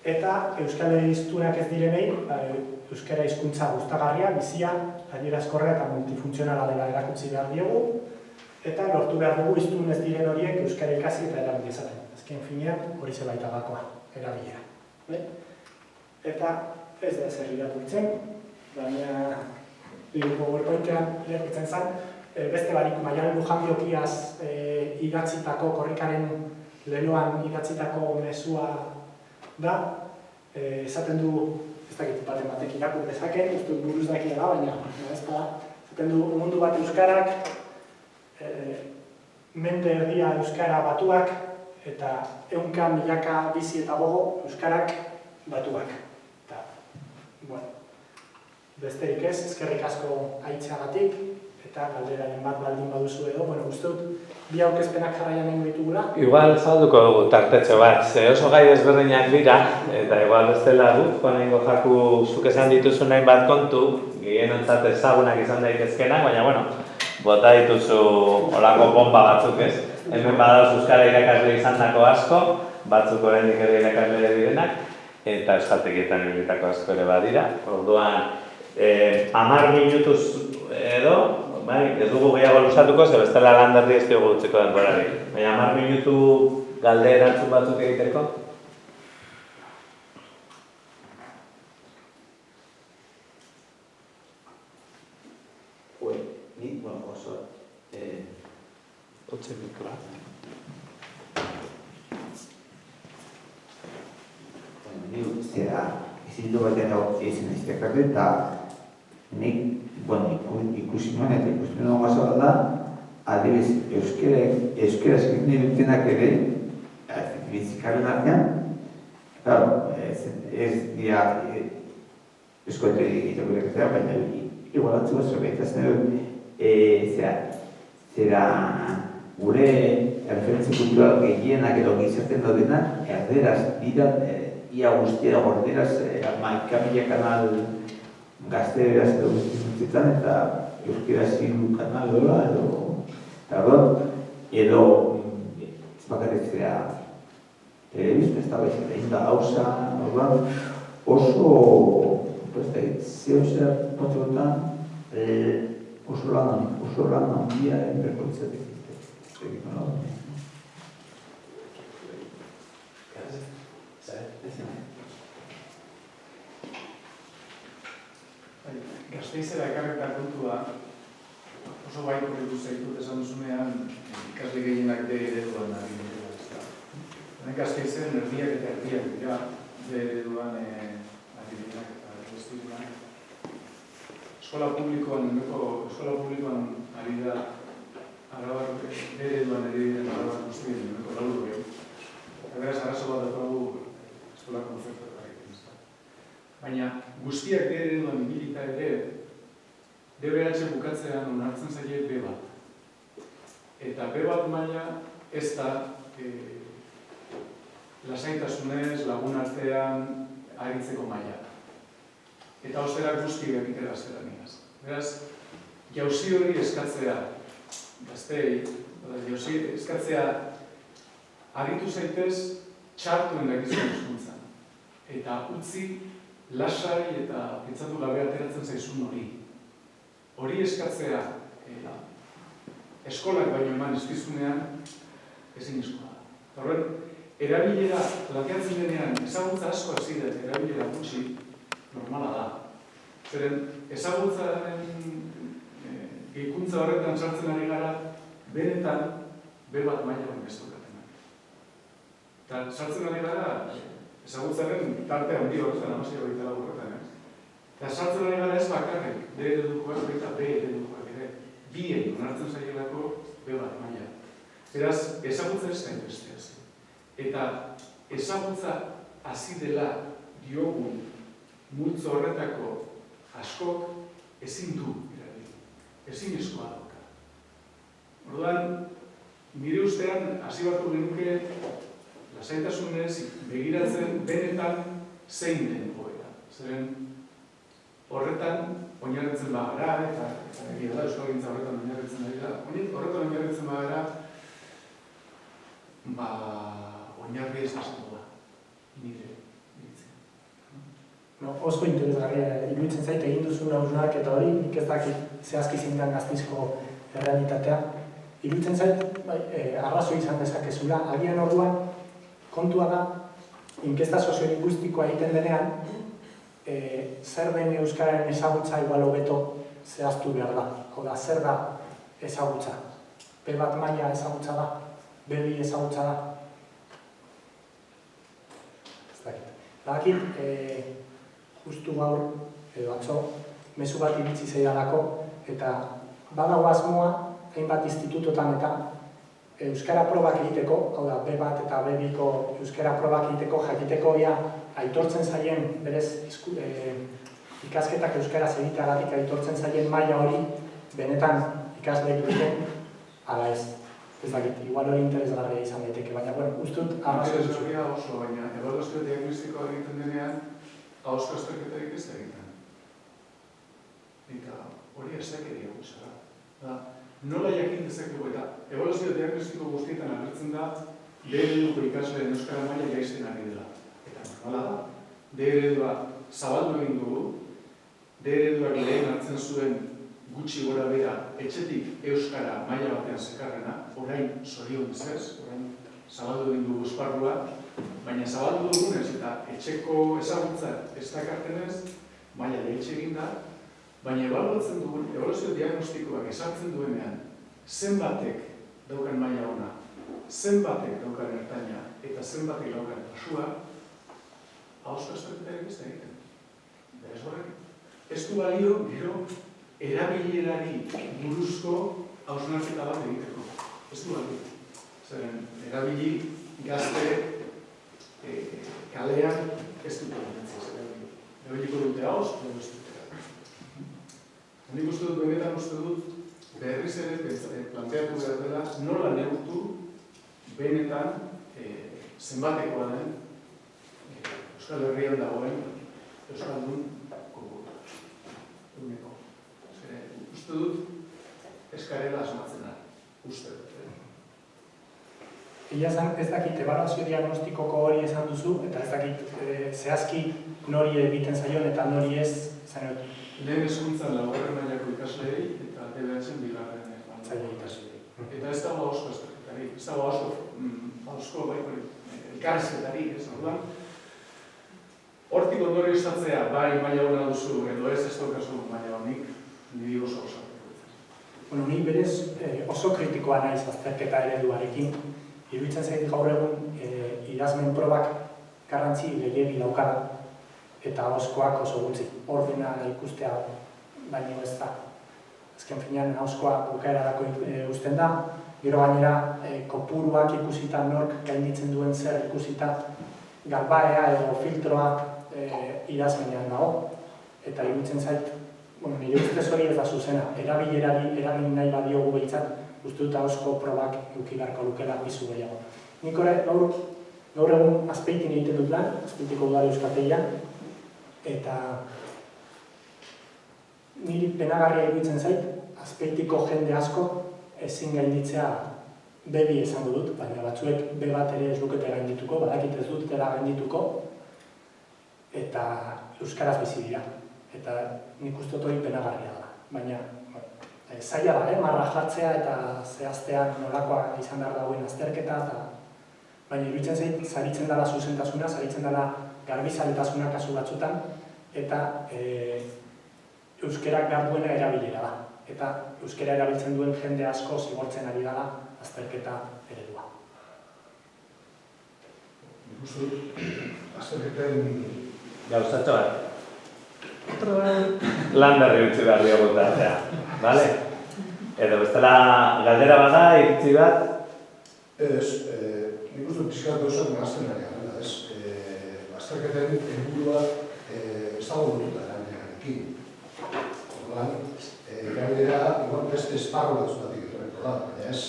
Eta euskal hiztunak ez direnei, euskara hizkuntza gustagarria, bizia, adierazkorra eta multifuntzionala dela erakutsi behar diegu, eta lortu behar dugu hiztun ez diren horiek euskara ikasi eta erabil dezaten. Azken finean hori zelaita gakoa, erabilera. Eta ez da ezer irakurtzen, baina PowerPointean irakurtzen zen, beste barik Maialen Lujambiokiaz idatzitako korrikaren leloan idatzitako mezua da, esaten du, ez dakit baten batek irakur dezaken, ez du buruz dakiela, baina ez da, esaten du mundu bat euskarak, mende erdia euskara batuak eta ehunka milaka bizi eta gogo euskarak batuak. Eta, besterik ez, eskerrik asko aitzeagatik eta galderaren bat baldin baduzu edo, uste dut, bi aurkezpenak jarraian egingo ditugula. Igual salduko dugu tartetxo bat, ze oso gai ezberdinak dira, eta igual bestela dut, konengo jaku zuk esan dituzun nahi bat kontu, gehienontzat ezagunak izan daitezkenak, baina, bota dituzu olako bomba batzuk, ez? Hemen badauz euskara irakasle izandako asko, batzuk oraindik ere irakasle direnak, eta euskaltegietan ibilitako asko ere badira. Orduan, 10 minutuz edo, ez dugu gehiago luzatuko, ze bestela landerdi ez diogu utziko denborari. Baina 10 minutu galderantzun batzuk egiteko. Otze mikroa. Ni zera, ezin du batean hau ezin iztekatu eta nik, ikusi nuen eta ikusi nuen gazala da, adibiz, euskera egiten dutenak ere, bizikaren artean, ez dira eskolte egiteko lekazera, baina igualatzu oso gaitazen dut, zera, gure erreferentzia kultural gehienak edo gizarten daudenak, erderaz dira, ia guztiera gorderaz, maikabila kanal gazteraz edo guztietan, eta euskera ziru kanal dola, edo ez bakarritzea telebista, ez da baizik, egin da gauza, oso, zeo zer potxotan, oso lan handia berkoitzatik. Gasteizera ekarreta kontua oso bai korritu zaitut esan duzunean ikasle gehienak D ereduan ari dira. Gasteizen erdiak eta erdiak dira D ereduan ari dira eta guztietan. Eskola publikoan ari da Arabar D ereduan ari dira Arabar guztien laurogei. Eta beraz arazo bat daukagu eskola konzertuak. Baina guztiak D ereduan ibilita ere DBH bukatzean onartzen zaie B bat. Eta B bat maila ez da lasaitasunez, lagun artean aritzeko maila. Eta ostera guztiak egitera zeraniaz. Beraz, jauzi hori eskatzea, gaztei, jauzi eskatzea aritu zaitez txartuen dakizuen hizkuntzan. Eta utzi lasai eta pentsatu gabe ateratzen zaizun hori. Hori eskatzea eskolak baino eman eskizunean ezin eskola. Horren, erabilera planteatzen denean ezagutza asko hasi da erabilera gutxi normala da. Zeren ezagutzaren gehikuntza horretan sartzen ari gara benetan B bat maila baino ez daukatenak. Eta sartzen ari gara ezagutzaren tarte handi horretan, amazia horretan horretan, Eta sartzen ari gara ez bakarrik, D eredukoak eta B eredukoak ere, bien onartzen zaielako B bat maila. Beraz, ezagutza ez da inbesteaz. Eta ezagutza hasi dela diogun multzo horretako askok ezin du erabili. Ezin eskoa dauka. Orduan, nire ustean hasi beharko genuke lasaitasunez begiratzen benetan zein den goera. Zeren horretan oinarritzen bagara, eta egia da, euskalgintza horretan oinarritzen ari da, horretan oinarritzen bagara, oinarri ez asko da, nire iritzen. Oso interesgarria iruditzen zait egin duzun hausnak eta hori, nik ez dakit zehazki zintan Gasteizko errealitatea. Iruditzen zait, arrazoi izan dezakezula, agian orduan kontua da, inkesta soziolinguistikoa egiten denean, zer den euskararen ezagutza igual hobeto zehaztu behar da. Hau da, zer da ezagutza? B bat maila ezagutza da? B bi ezagutza da? Ez dakit. Badakit, justu gaur, edo atzo, mezu bat iritsi zeidalako, eta badago asmoa, hainbat institutotan eta euskara probak egiteko, hau da, B bat eta B biko euskara probak egiteko, jakiteko aitortzen zaien, berez ikasketak euskaraz egiteagatik aitortzen zaien maila hori benetan ikasleek duten, ala ez. Ez dakit, igual hori interesgarria izan daiteke, baina, bueno, ustut arrazoi dut. Interesgarria oso, baina ebaluazio diagnostikoa egiten denean, ahozko azterketarik ez da egiten. Eta hori ezakeria guzara. Nola jakin dezakegu eta ebaluazio diagnostiko guztietan agertzen da D ereduko ikasleen euskara maila jaisten ari dela. Eta normala da, D eredua zabaldu egin dugu, D ereduak lehen hartzen zuen gutxi gora bera etxetik euskara maila batean zekarrena, orain zorionez ez, orain zabaldu egin dugu esparrua, baina zabaldu dugunez eta etxeko ezagutza ez dakartenez, maila lehitxe egin da, baina ebaluatzen dugun, ebaluazio diagnostikoak esartzen duenean, zenbatek daukan maila ona, zenbatek daukan ertaina eta zenbatek daukan pasua, ahozko azterketarik ez da egiten. Beraz horrek, ez du balio, gero, erabilerari buruzko hausnarketa bat egiteko. Ez du balio. Zeren, erabili gazte kalean ez dut erabili. Erabiliko dute hauz, edo ez dute. Nik uste dut, benetan uste dut, berriz ere planteatu behar dela nola neurtu benetan zenbatekoa den Euskal Herrian dagoen Euskaldun kopurua. Eguneko. Uste dut eskarela asmatzen da. Uste dut. Egia zan, ez dakit ebaluazio diagnostikoko hori esan duzu, eta ez dakit zehazki nori egiten zaion eta nori ez zan dut. Lehen hezkuntzan laugarren mailako ikasleei eta DBH-en bigarren Zaila ikasleei. Eta ez dago oso azterketari, ez dago oso elkarrezketari, ez orduan. Hortik ondorio izatzea, bai maila hona duzu, edo ez daukazu maila honik, niri oso. Bueno, ni berez oso kritikoa naiz azterketa ereduarekin. Iruditzen zait gaur egun idazmen probak garrantzi gehiegi daukala eta ahozkoak oso gutxi. Ordena ikustea baino ez da. Azken finean ahozkoa bukaerarako uzten da, gero gainera kopuruak ikusita nork gainditzen duen zer ikusita galbaea edo filtroa idazmenean dago. Eta iruditzen zait, nire ustez hori ez da zuzena, erabilerari eragin nahi badiogu behintzat, uste dut ahozko probak eduki beharko lukela pisu gehiago. Nik gaur egun Azpeitin egiten dut lan, Azpeitiko udal euskaltegian, eta niri penagarria iruditzen zait, Azpeitiko jende asko ezin gainditzea B2 esango dut, baina batzuek B bat ere ez lukete gaindituko, badakit ez dut dela gaindituko, eta euskaraz bizi dira. Eta nik uste dut hori penagarria da. Baina zaila da, marra jartzea eta zehaztea nolakoa izan behar dagoen azterketa, baina iruditzen zait, saritzen dela zuzentasuna, saritzen dela garbizaletasuna kasu batzutan, eta euskerak behar duena erabilera da. Eta euskera erabiltzen duen jende asko zigortzen ari dela azterketa eredua. Nik uste dut, azterketen Gauzatxo bat. Landerri utzi behar diogu tartea, bale? Edo bestela galdera bada, iritzi bat? Ez, nik uste dut pixkat gauzak nahazten ari gara, ez? Azterketen helburua ezagututa erabilearekin. Orduan, erabilera, igual beste esparru batzuetatik etorriko da, baina ez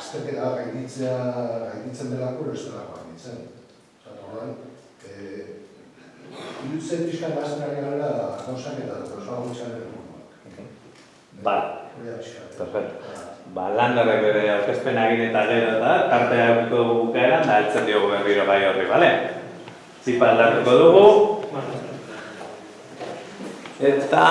azterketa gainditzen delako, ez delako gainditzen. Orduan, iruditzen pixkat nahazten ari gara gauzak eta gauzak Bale, perfecto. Landerrek bere aurkezpena egin eta gero da, tartea eukiko dugu bukaeran, da heltzen diogu berriro gai horri, bale? Zipa aldatuko dugu. Eta...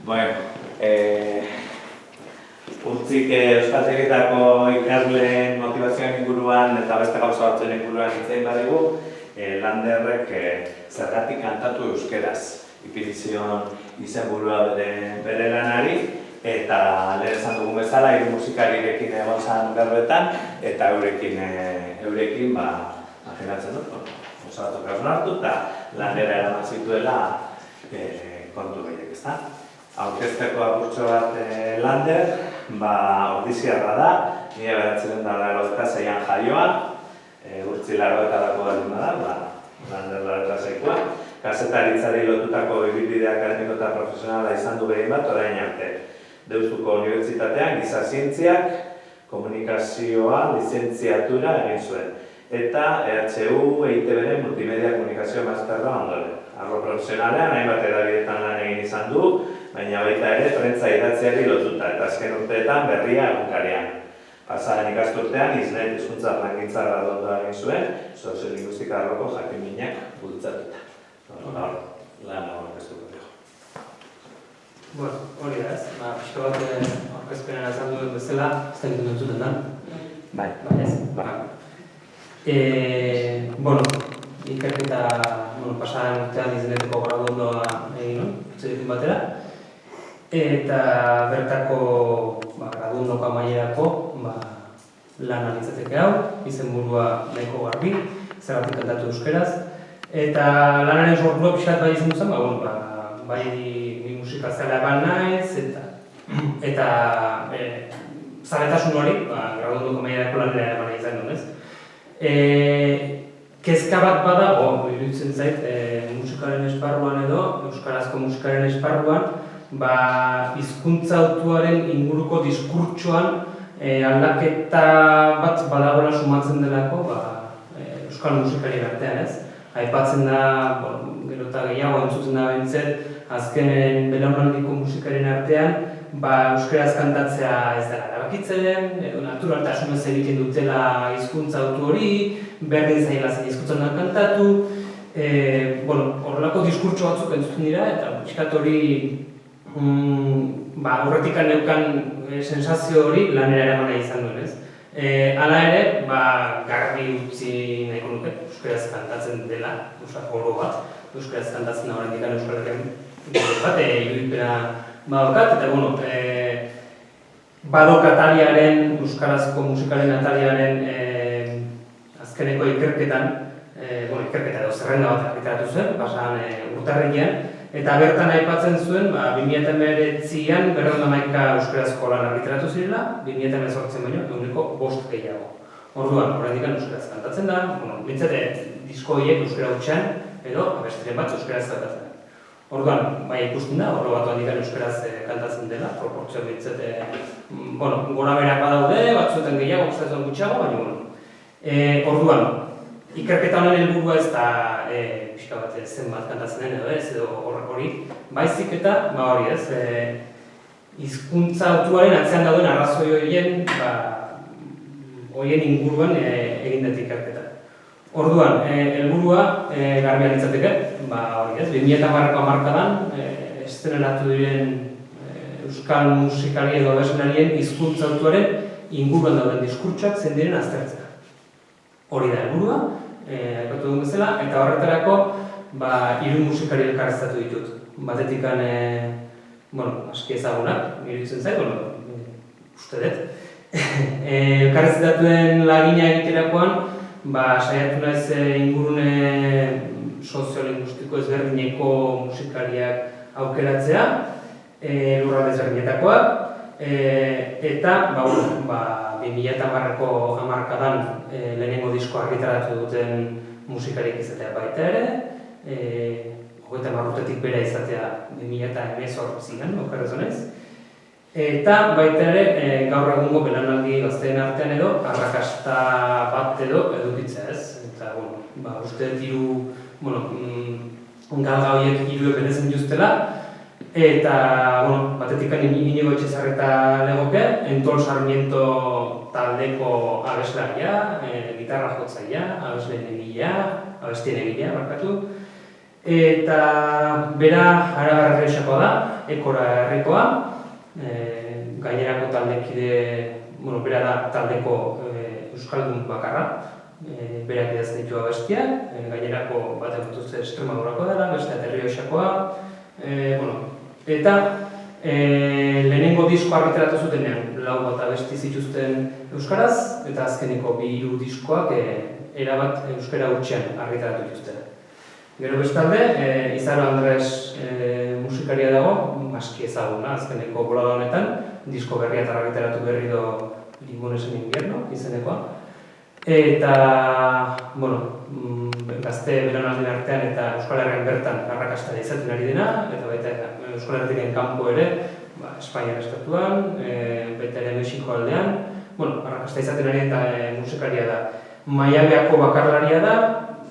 Bueno, urtzik euskaltegietako ikasleen motivazioan inguruan eta beste gauza batzuen inguruan hitzein badigu, Landerrek zergatik kantatu euskeraz. Ipinizion izenburua bere lanari, eta lehen esan dugun bezala, hiru musikarirekin egon zan berbetan, eta eurekin imaginatzen dut, oso batzuk hartu eta lanera eraman zituela kontu gehiak, ezta? Aurkezteko apurtxo bat Lander, ordiziarra da, 1986an jaioa, urtzi 80etako baldin bada, Lander 86koa. Kazetaritzari lotutako ibilbide akademiko eta profesionala izan du gehien bat orain arte. Deustuko Unibertsitatean giza zientziak, komunikazioa, lizentziatura egin zuen. Eta EHU, EITB-ren multimedia komunikazio masterra ondoren. Arlo profesionalean, hainbat edabidetan lan egin izan du, baina baita ere prentza idatziari lotuta, eta azken urteetan berria egunkarian. Pasaren ikasturtean, Isnet hizkuntza plangintza graduatua egin zuen, soziolinguistika arloko jakin-minak bultzatuta. Lan aurkeztuko dugu. Bueno, hori da ez, pixka bat aurkezpenean azaldu duen bezala, ez da egiten entzuten da. Bai. Bueno, ikerketa pasaren urtean Isneteko graduondoa egin, txedikin batera. Eta bertako graduondoko amaierako lan anitzateke hau, izenburua nahiko garbi, zergatik kantatu euskeraz. Eta lanaren sortua pixkat bai izan duzen, bai bi musikazalea ban naiz, eta zaletasun hori, graduondoko amaierako lanera eman izan duen, ez? Kezka bat badago, iruditzen zait, musikaren esparruan edo, euskarazko musikaren esparruan, hizkuntza hautuaren inguruko diskurtsoan aldaketa bat badagoela sumatzen delako euskal musikarien artean, ez? Aipatzen da, gero eta gehiago entzuten da bentzet, azkenen belaunaldiko musikarien artean, euskaraz kantatzea ez dela erabakitzen, edo naturaltasunez egiten dutela hizkuntza autu hori, berdin zaila zen hizkuntzan da kantatu, horrelako diskurtso batzuk entzuten dira, eta pixkat hori horretik neukan sensazio hori lanera eramana izan duen, ez? Hala ere, garbi utzi nahiko nuke, euskaraz kantatzen dela, oro bat, euskaraz kantatzen da horretik Euskal Herrian bat, irudipena badaukat, eta badok atariaren, euskarazko musikaren atariaren azkeneko ikerketan, ikerketa edo zerrenda bat argitaratu zuen, pasan urtarrilean, eta bertan aipatzen zuen, 2019an 511 euskarazko lan argitaratu zirela, 2018 baino, 5 gehiago. Orduan, horrendik euskaraz kantatzen da, bintzate disko horiek euskara hutsean, edo abestiren bat euskaraz kantatzen da. Orduan, ikusten da, horro bat handikan euskaraz kantatzen dela, proportzio bintzate, gora berak badaude, batzuetan gehiago, guztatzen gutxiago, baina, orduan, ikerketa honen helburua ez da pixka bat zenbat kantatzen den edo ez, edo hori, baizik eta, hori ez, hizkuntza autuaren atzean dauden arrazoi horien inguruan egindet ikerketa. Orduan, helburua garbian litzateke, hori ez, 2010ko hamarkadan eszenen diren euskal musikari edo abeslarien hizkuntza autuaren inguruan dauden diskurtsoak zein diren aztertzea. Hori da helburua, aipatu duen bezala, eta horretarako 3 musikari elkarreztatu ditut. Batetikan, aski ezagunak, iruditzen zait, uste dut. Elkarreztatuen lagina egiterakoan, saiatu naiz ingurune soziolinguistiko ezberdineko musikariak aukeratzea, lurralde ezberdinetakoak, eta 2010ko hamarkadan lehenengo disko argitaratu duten musikariek izatea baita ere, 30 urtetik bera izatea 2018an, okerrezonez, eta baita ere gaur egungo belaunaldi gazteen artean edo arrakasta bat edo edukitzea, ez? Eta, uste galga horiek 3 berezen justela, eta, batetikan Inigo Etxezarreta legoke, Entol Sarmiento taldeko abeslaria, gitarra jotzaia, abestien egilea, barkatu. Eta bera Arabar Errioxakoa da, Ekora herrikoa, gainerako taldekide, bera da taldeko euskaldun bakarra, berak idazten ditu abestiak, gainerako batek dutuzte Extremadurako dela, beste Errioxakoa, eta lehenengo disko argitaratu zutenean 4 abesti zituzten euskaraz, eta azkeneko 2 diskoak erabat euskara hutsean argitaratu dituzten. Gero bestalde, Izaro Andres musikaria dago, aski ezaguna azkeneko bolada honetan, disko berria eta argitaratu berri do Limones en invierno, izenekoa. Eta, gazte belaunaldien artean eta Euskal Herrian bertan arrakastara izaten ari dena, eta baita Euskal Herriaren kanpo ere, Espainiar estatuan, baita ere Mexiko aldean, arrakasta izaten ari eta musikaria da. Miamiako bakarlaria da,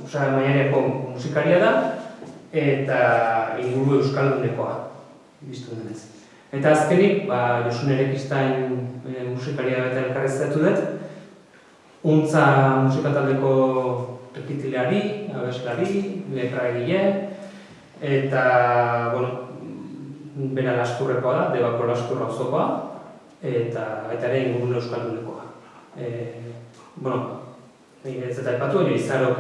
Miamiako musikaria da, eta inguru euskaldunekoa, biztu denez. Eta azkenik, Josun Erekistain musikaria baita elkarreztatu dut, Untza musikataldeko rekitilari, abeslari, letra egile, eta, bera laskurrekoa da, Debako laskurra osokoa, eta ere ingurune euskaldunekoa. Ez eta aipatu, Izarok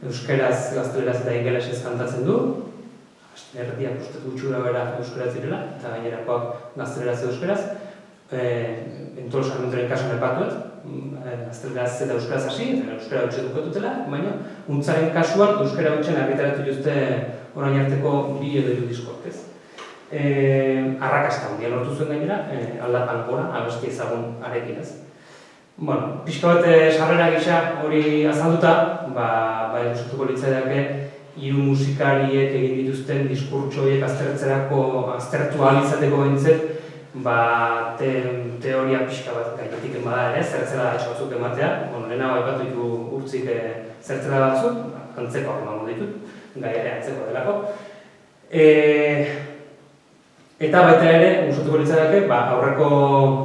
euskeraz, gazteleraz eta ingelesez kantatzen du, erdiak uste gutxura bera euskaraz direla, eta gainerakoak gazteleraz euskeraz, Entol Sarmientoren kasuan aipatuet, gazteleraz eta euskaraz hasi, eta euskara hutsa dukatutela, baina Untzaren kasuan euskara hutsen argitaratu dituzte orain arteko 2 edo 3 diskoak, ez? Arrakasta handia lortu zuen gainera, aldapan gora, abesti ezagun arekin, ez? Bueno, pixka bat sarrera gisa hori azalduta, bai gustatuko litzaidake hiru musikariek egin dituzten diskurtso horiek aztertu ahal izateko behintzat, teoria pixka bat gainetik bada ere, zertzela batzuk ematea. Lehenago aipatu ditu Urtzik zertzela batzuk, antzekoak emango ditut, gai ere antzeko delako. Eta baita ere, gustatuko litzateke, aurreko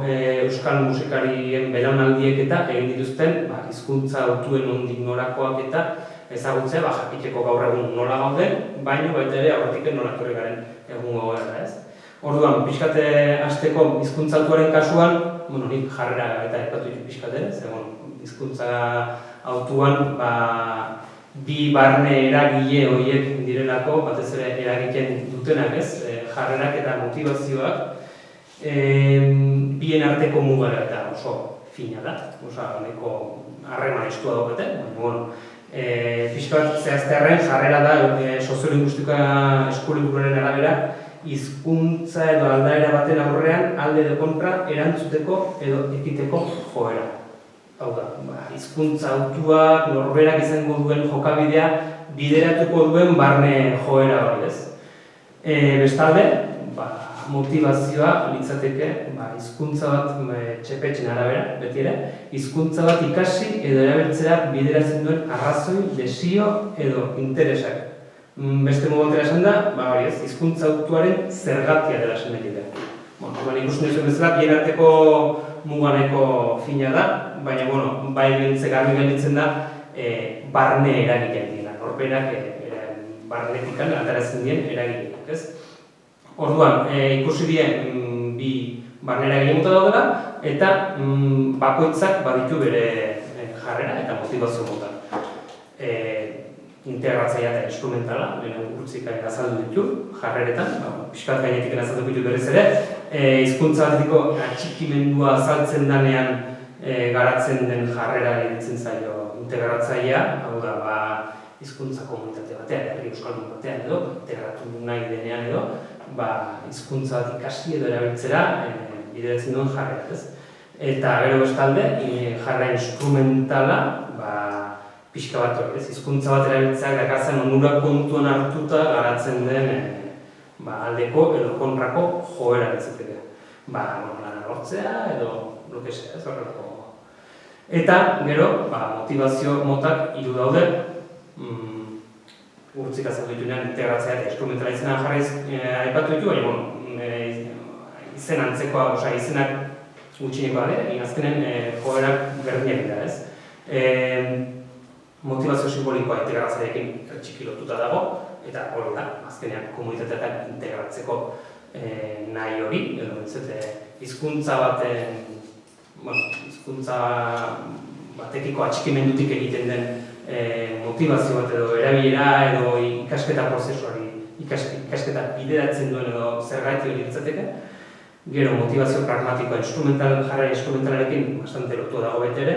euskal musikarien belaunaldiek eta egin dituzten hizkuntza hautuen nondik norakoak eta ezagutzea, jakiteko gaur egun nola gauden, baina baita ere aurretik nola etorri garen egungo gara, ez? Orduan, pixkate hasteko hizkuntza hautuaren kasuan, nik jarrera eta aipatu ditu pixkate, hizkuntza hautuan bi barne eragile horiek direlako, batez ere eragiten dutenak, ez? Jarrerak eta motivazioak bien arteko mugara eta oso fina da, neko harreman estua daukate, baina, pixka bat zehaztearren jarrera da soziolinguistika eskuliburuaren arabera hizkuntza edo aldaera baten aurrean alde edo kontra erantzuteko edo ekiteko joera. Hau da, hizkuntza hautuak norberak izango duen jokabidea bideratuko duen barne joera hori, ez? Bestalde, motivazioa litzateke hizkuntza bat txepetxen arabera, beti ere, hizkuntza bat ikasi edo erabiltzea bideratzen duen arrazoi, desio edo interesak. Beste modu batera esan da, hori ez, hizkuntza hautuaren zergatia dela esan nahi dira. Ikusten duzuen bezala, bien arteko muganeko fina da, baina, bai garbi gelditzen da, barne eragileak dira, norberak barnetikan ateratzen dien eragileak, ez? Orduan, ikusi dien bi barne eragile mota daudela, eta bakoitzak baditu bere jarrera eta motivazio mota. Integratzailea eta instrumentala, lehen Urtzik azaldu ditu, jarreretan, pixkat gainetik azaldu ditu berez ere, hizkuntza bateko atxikimendua azaltzen danean garatzen den jarrera ditzen zaio integratzailea, hau da, hizkuntza komunitate batean, herri euskaldun batean edo, integratu nahi denean edo, hizkuntza bat ikasi edo erabiltzera bideratzen duen jarrera, ez? Eta gero bestalde, jarrera instrumentala, pixka bat hori, hizkuntza bat erabiltzeak dakartzen onura kontuan hartuta garatzen den aldeko edo kontrako joera ditzateke. Lana lortzea edo lokesea, ez horrelako. Eta gero, motivazio motak hiru daude, Urtzik azaldu dituenean integratzea eta instrumentala izenan jarraiz aipatu ditu, baina izen antzekoa, izenak gutxinekoa da, azkenen joerak berdinak dira, ez? Motivazio simbolikoa integratzaileekin txiki lotuta dago, eta hori da, azkenean komunitateetan integratzeko nahi hori, edo hizkuntza baten, hizkuntza batekiko atxikimendutik egiten den motivazio bat edo erabilera edo ikasketa prozesuari, ikasketa bideratzen duen edo zergaiti hori litzateke. Gero motivazio pragmatikoa jarrera instrumentalarekin bastante lotua dago bete ere,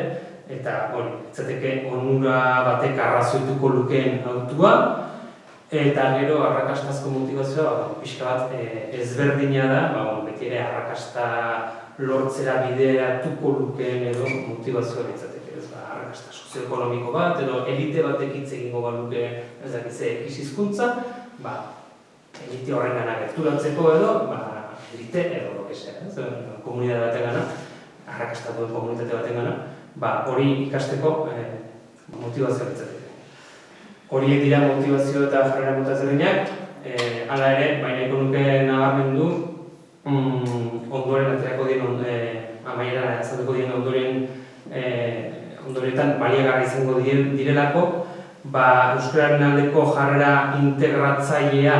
eta hori, litzateke onura batek arrazoituko lukeen hautua, eta gero arrakastazko motivazioa pixka bat ezberdina da, beti ere arrakasta lortzera bideratuko lukeen edo motivazioa litzateke. Arrakasta sozioekonomiko bat, edo elite batek hitz egingo baluke ez dakitze hizkuntza, elite horrengana gerturatzeko edo, elite edo lokesea, komunitate bategana, arrakasta duen komunitate bategana, hori ikasteko motivazioa litzateke. Horiek dira motivazio eta jarrera mota ezberdinak, hala ere, baina nuke nabarmendu, ondoren aterako dien, amaiera azalduko dien ondoretan baliagarri izango direlako, euskararen aldeko jarrera integratzailea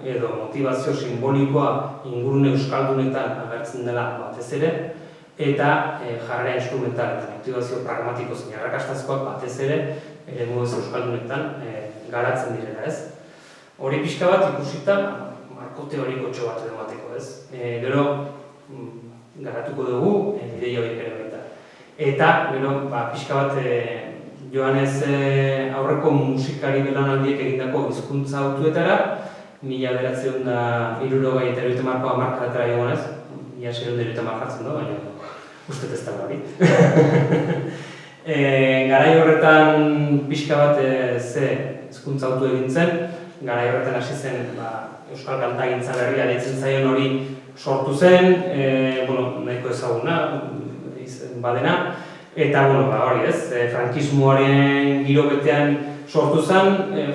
edo motivazio simbolikoa ingurune euskaldunetan agertzen dela batez ere, eta jarrera instrumental eta motivazio pragmatiko zein arrakastazkoak batez ere moduz euskaldunetan garatzen direla, ez? Hori pixka bat ikusita, marko teoriko bat edo bateko, ez? Gero, garatuko dugu, ideia horiek ere baita. Eta, gero, pixka bat joanez aurreko musikari belaunaldiek egindako hizkuntza hautuetara, 1970 eta 1970 hamarkadatara egonez, 1970 jartzen du, baina Uste ez da hori. Garai horretan pixka bat ze hizkuntza autu egin zen, garai horretan hasi zen euskal kantagintza berria deitzen zaion hori sortu zen, nahiko ezaguna badena, eta hori ez, frankismoaren giro betean sortu zen,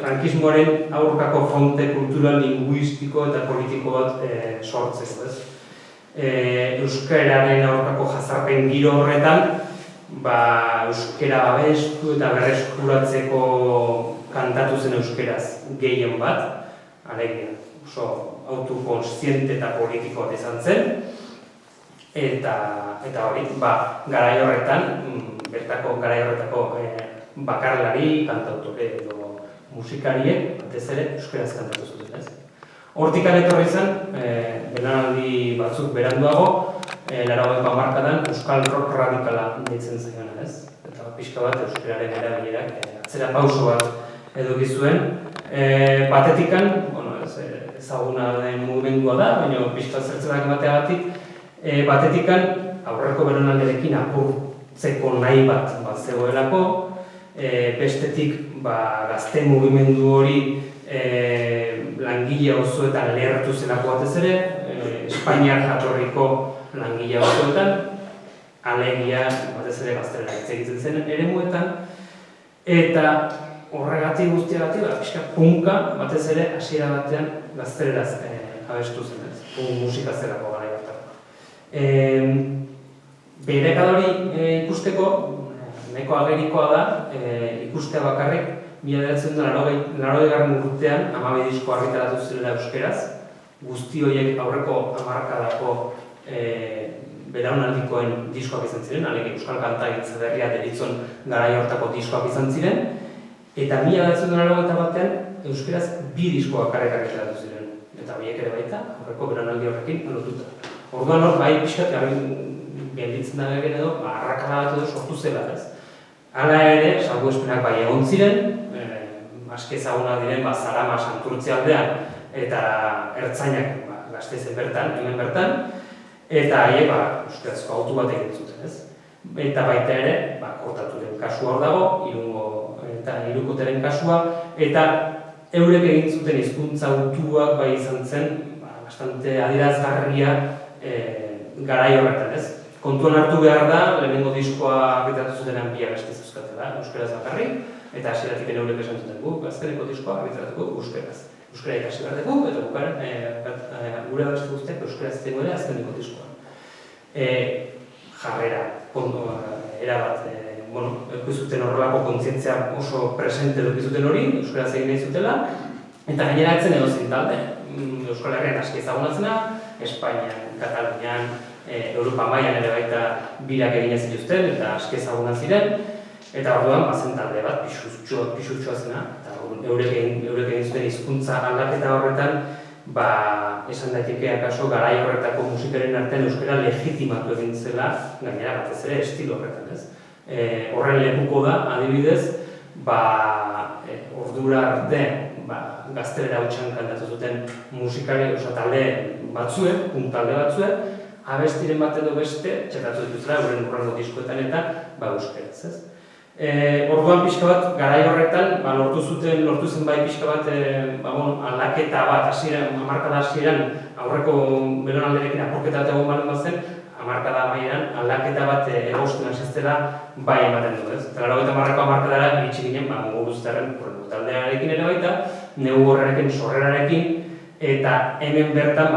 frankismoaren aurkako fronte kultural, linguistiko eta politiko bat sortzeko ez. Euskararen aurkako jazarpen giro horretan, euskara babestu eta berreskuratzeko kantatu zen euskaraz gehien bat, alegia oso autokonsiente eta politiko bat izan zen, eta hori, garai horretan, garai horretako bakarlari, kantautore edo musikariek, batez ere, euskaraz kantatu zuten ez. Hortikan etorri zen, belaunaldi batzuk beranduago, 80ko hamarkadan euskal rock radikala deitzen zaiona ez. Eta pixka bat euskararen erabilerak atzera pauso bat eduki zuen. Batetikan, ezaguna den mugimendua da, baina pixka zertzenak emateagatik, batetikan aurreko belaunaldiarekin apurtzeko nahi bat zegoelako, bestetik gazte mugimendu hori langile osoetan lehertu zelako batez ere, Espainiar jatorriko langile osoetan, alegia batez ere gaztelera hitz egiten zen eremuetan, eta horregatik guztiagatik, pixka punka batez ere hasiera batean gazteleraz abestu zen ez, musika zelako gara hartako. Berekada hori ikusteko, nahiko agerikoa da, ikustea bakarrik, 1980 urtean 12 disko argitaratu zirela euskeraz, guzti horiek aurreko hamarkadako belaunaldikoen diskoak izan ziren, alegia euskal kantagintza berria deritzon garai hortako diskoak izan ziren, eta 1981 euskeraz 2 diskoak argitaratu ziren, eta horiek ere baita aurreko belaunaldi horrekin lotuta. Orduan hor, pixkat, gelditzen da egin edo, arrakala bat edo sortu zela ez. Hala ere, salbuespenak egon ziren, aske ezaguna diren Zarama Santurtzi aldean eta ertzainak Gasteizen bertan, hemen bertan, eta haiek euskarazko auto bat egin zuten ez. Eta baita ere, Kortaturen kasua hor dago, Irungo eta Hirukoteren kasua, eta eurek egin zuten hizkuntza autuak izan zen, bastante adierazgarria garai horretan ez. Kontuan hartu behar da, lehenengo diskoa argitaratu zutenean bi abesti zeuzkatela, euskaraz bakarrik, eta hasieratik eurek esan zuten guk, azkeneko diskoa argitaratuko euskaraz. Euskara ikasi behar dugu, eta bukaren gure abesti guztiak euskaraz zengo ere azkeneko diskoa. Jarrera, erabat, eukizuten horrelako kontzientzia oso presente eukizuten hori, euskaraz egin nahi zutela, eta gainera etzen edo zintalde, Euskal Herrian aski ezagunatzena, Espainian, Katalunian, Europa mailan ere baita birak egin zituzten eta aski ezagunak ziren, eta orduan bazen talde bat pisutxoa zena, eta eurek egin zuten hizkuntza aldaketa horretan, esan daiteke akaso garai horretako musikaren artean euskara legitimatu egin zela, gainera batez ere estilo horretan ez. Horren lekuko da, adibidez, ordura arte gaztelera hutsan kantatu zuten musikari talde batzuek, puntalde batzuek, abestiren bat edo beste, txertatu dituzela, euren urrengo diskoetan eta euskeraz, ez? Orduan pixka bat, garai horretan, lortu zen bai pixka bat, aldaketa bat, hamarkada hasieran, aurreko belaunaldiarekin apurketa bat egon balen bazen, hamarkada amaieran, aldaketa bat egosten hasiztela bai ematen du, ez? Eta 80ko hamarkadara iritsi ginen, Muguruztarren taldearekin ere baita, Negu Gorrarekin, Sorrerarekin, eta hemen bertan,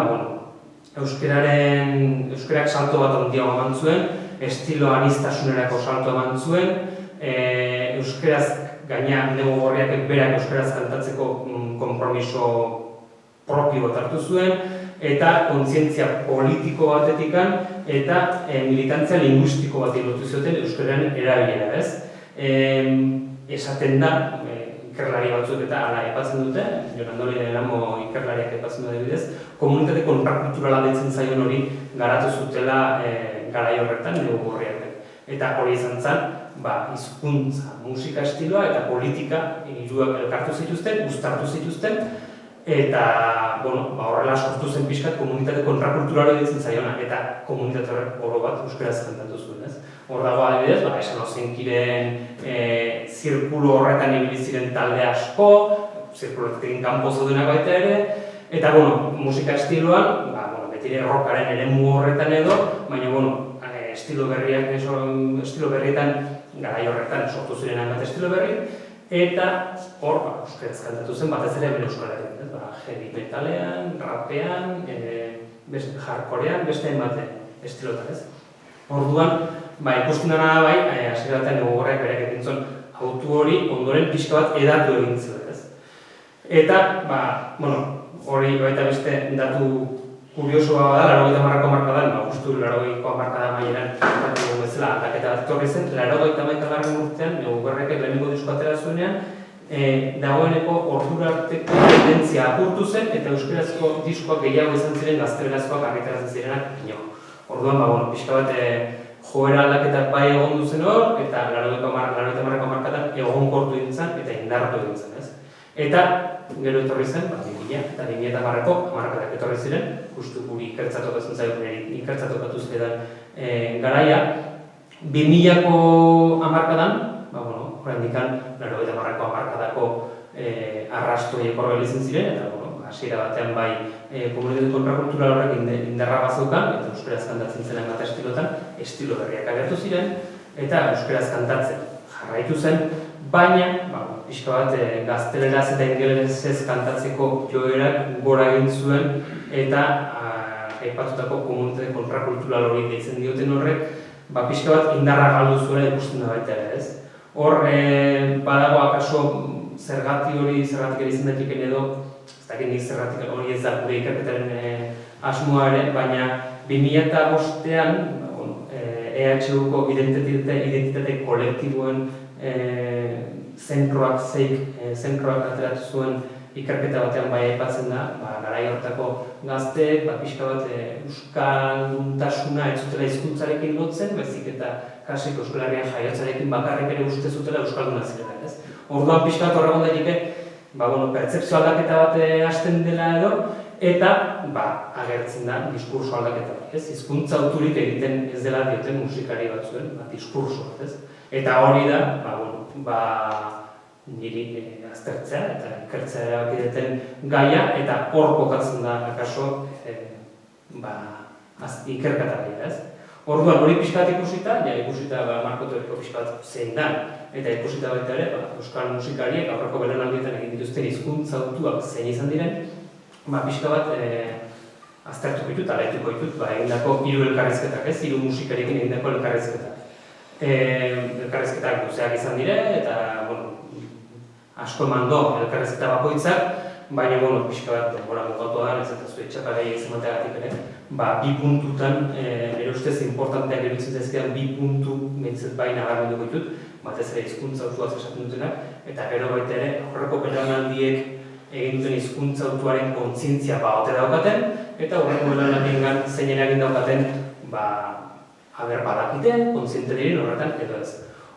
euskarak salto bat handiago eman zuen, estilo aniztasunerako salto eman zuen, euskaraz gaina Negu Gorriak berak euskaraz kantatzeko konpromiso propio bat hartu zuen, eta kontzientzia politiko batetikan eta militantzia linguistiko bat lotu zioten euskararen erabilera, ez? Esaten da, ikerlari batzuk eta hala aipatzen dute, Jon Andoni Eramo ikerlariak aipatzen du adibidez, komunitate kontrakulturala deitzen zaion hori garatu zutela garai horretan Negu Gorriak. Eta hori izan zen, hizkuntza, musika estiloa eta politika hiruak elkartu zituzten, uztartu zituzten, eta, horrela sortu zen pixkat komunitate kontrakulturala ditzen zaiona, eta komunitate horrek oro bat euskaraz kantatu zuen, ez? Hor dago adibidez, esan ozenkiren zirkulu horretan ibili ziren talde asko, zirkulotekin kanpo zeudenak baita ere, eta, musika estiloan, betire rockaren eremu horretan edo, baina, estilo berrietan, garai horretan sortu ziren hainbat estilo berri, eta hor, euskaraz kantatu zen batez ere bere euskararekin, heavy metalean, rapean, hardcorean, beste hainbat estilotan, ez? Orduan, ikusten dena da bai, hasiera batean Gogorrak berak egin zuen autu hori ondoren pixka bat edatu egin zuen, ez? Eta, hori baita beste datu kuriosoa da, 80ko hamarkadan, justu 80ko hamarkada maieran datu bezala aldaketa bat etorri zen, 81. urtean, Gogorrak lehenengo diskoa atera zuenean, dagoeneko ordura arteko tendentzia apurtu zen eta euskarazko diskoak gehiago izan ziren gaztelerazkoak argitaratzen zirenak ino. Orduan, pixka bat joera aldaketak bai egon duzen hor, eta 80ko hamarkadan egonkortu egin zen eta indartu egin zen, ez? Eta gero etorri zen, 2000 eta 2010ko hamarkadak etorri ziren, justu guri ikertzatokatzen zaigun ikertzatokatu ziren garaia. 2000ko hamarkadan, horrendikan, 80ko hamarkadako arrastoiek horrela izan ziren, eta hasiera batean bai komunitate kontrakultural horrek indarra bazeukan, eta euskaraz kantatzen zen hainbat estilotan, estilo berriak agertu ziren, eta euskaraz kantatzen jarraitu zen, baina, pixka bat gazteleraz eta ingelesez kantatzeko joerak gora egin zuen, eta aipatutako komunitate kontrakultural hori deitzen dioten horrek, pixka bat indarra galdu zuela ikusten da baita ere, ez? Hor, badago akaso zergatik ere izan daiteken edo, ez dakit nik zergatik hori ez da gure ikerketaren asmoa ere, baina 2005ean EHUko identitate kolektiboen zentroak ateratu zuen ikerketa batean bai aipatzen da, garai horretako gazteek, pixka bat euskaltasuna ez zutela hizkuntzarekin lotzen, baizik eta kasik Euskal Herrian jaiotzarekin bakarrik ere uste zutela euskalduna zirenak, ez? Orduan pixka bat horregon daiteke, pertzepzio aldaketa bat hasten dela edo, eta agertzen da diskurso aldaketa bat, ez? Hizkuntza auturik egiten ez dela dioten musikari batzuen, diskurso bat, ez? Eta hori da, niri aztertzea eta ikertzea erabakideten gaia, eta hor kokatzen da, akaso, ikerketa gaia, ez? Orduan, hori pixka bat ikusita Marko Teoriko pixka bat zein da, eta ikusita baita ere, euskal musikariek aurreko belaunaldietan egin dituzten hizkuntza autuak zein izan diren, pixka bat aztertuko ditut, alaituko ditut, egindako 3 elkarrizketak, ez? 3 musikariekin egindako elkarrizketak. Elkarrizketak luzeak izan dire, eta, asko eman do elkarrizketa bakoitzak, baina, pixka bat denbora mugatua da, ez eta zuen txapagai izamateagatik ere, 2 puntutan, nire ustez importanteak eruditzen zaizkean 2 puntu behintzat bai nabarmenduko ditut, batez ere hizkuntza autuaz esaten dutenak, eta gero baita ere horreko belaunaldiek egin duten hizkuntza autuaren kontzientzia ote daukaten, eta horreko belaunaldiengan zein eragin daukaten, aber badakiten, kontziente diren horretan edo ez.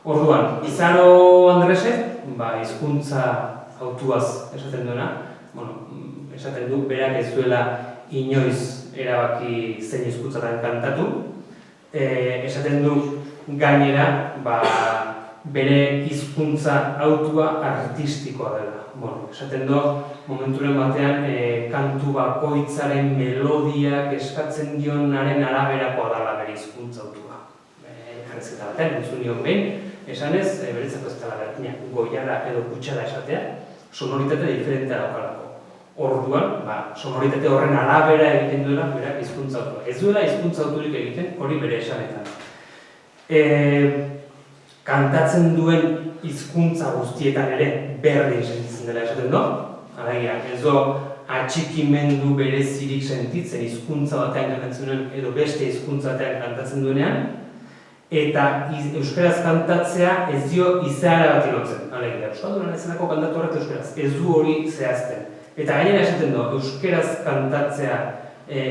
Orduan, Izaro Andresek, hizkuntza autuaz esaten duena, esaten du berak ez duela inoiz erabaki zein hizkuntzatan kantatu, esaten du gainera bere hizkuntza autua artistikoa dela. Esaten du momenturen batean kantu bakoitzaren melodiak eskatzen dionaren araberakoa dela bere hizkuntza autua. Jarrezketa batean, entzun nion behin, esanez, beretzako ez dela berdina, goiara edo kutsara esatea, sonoritate diferentea daukalako. Orduan, sonoritate horren arabera egiten duela berak hizkuntza autua. Ez duela hizkuntza auturik egiten hori bere esanetan. Kantatzen duen hizkuntza guztietan ere berdin sentitzen dela esaten du. Alegia, ez du atxikimendu berezirik sentitzen hizkuntza batean kantatzen duen edo beste hizkuntza batean kantatzen duenean, eta euskaraz kantatzea ez dio izaera bat lotzen. Alegia, euskaldunan ezenako kantatu horret euskaraz, ez du hori zehazten. Eta gainera esaten du, euskaraz kantatzea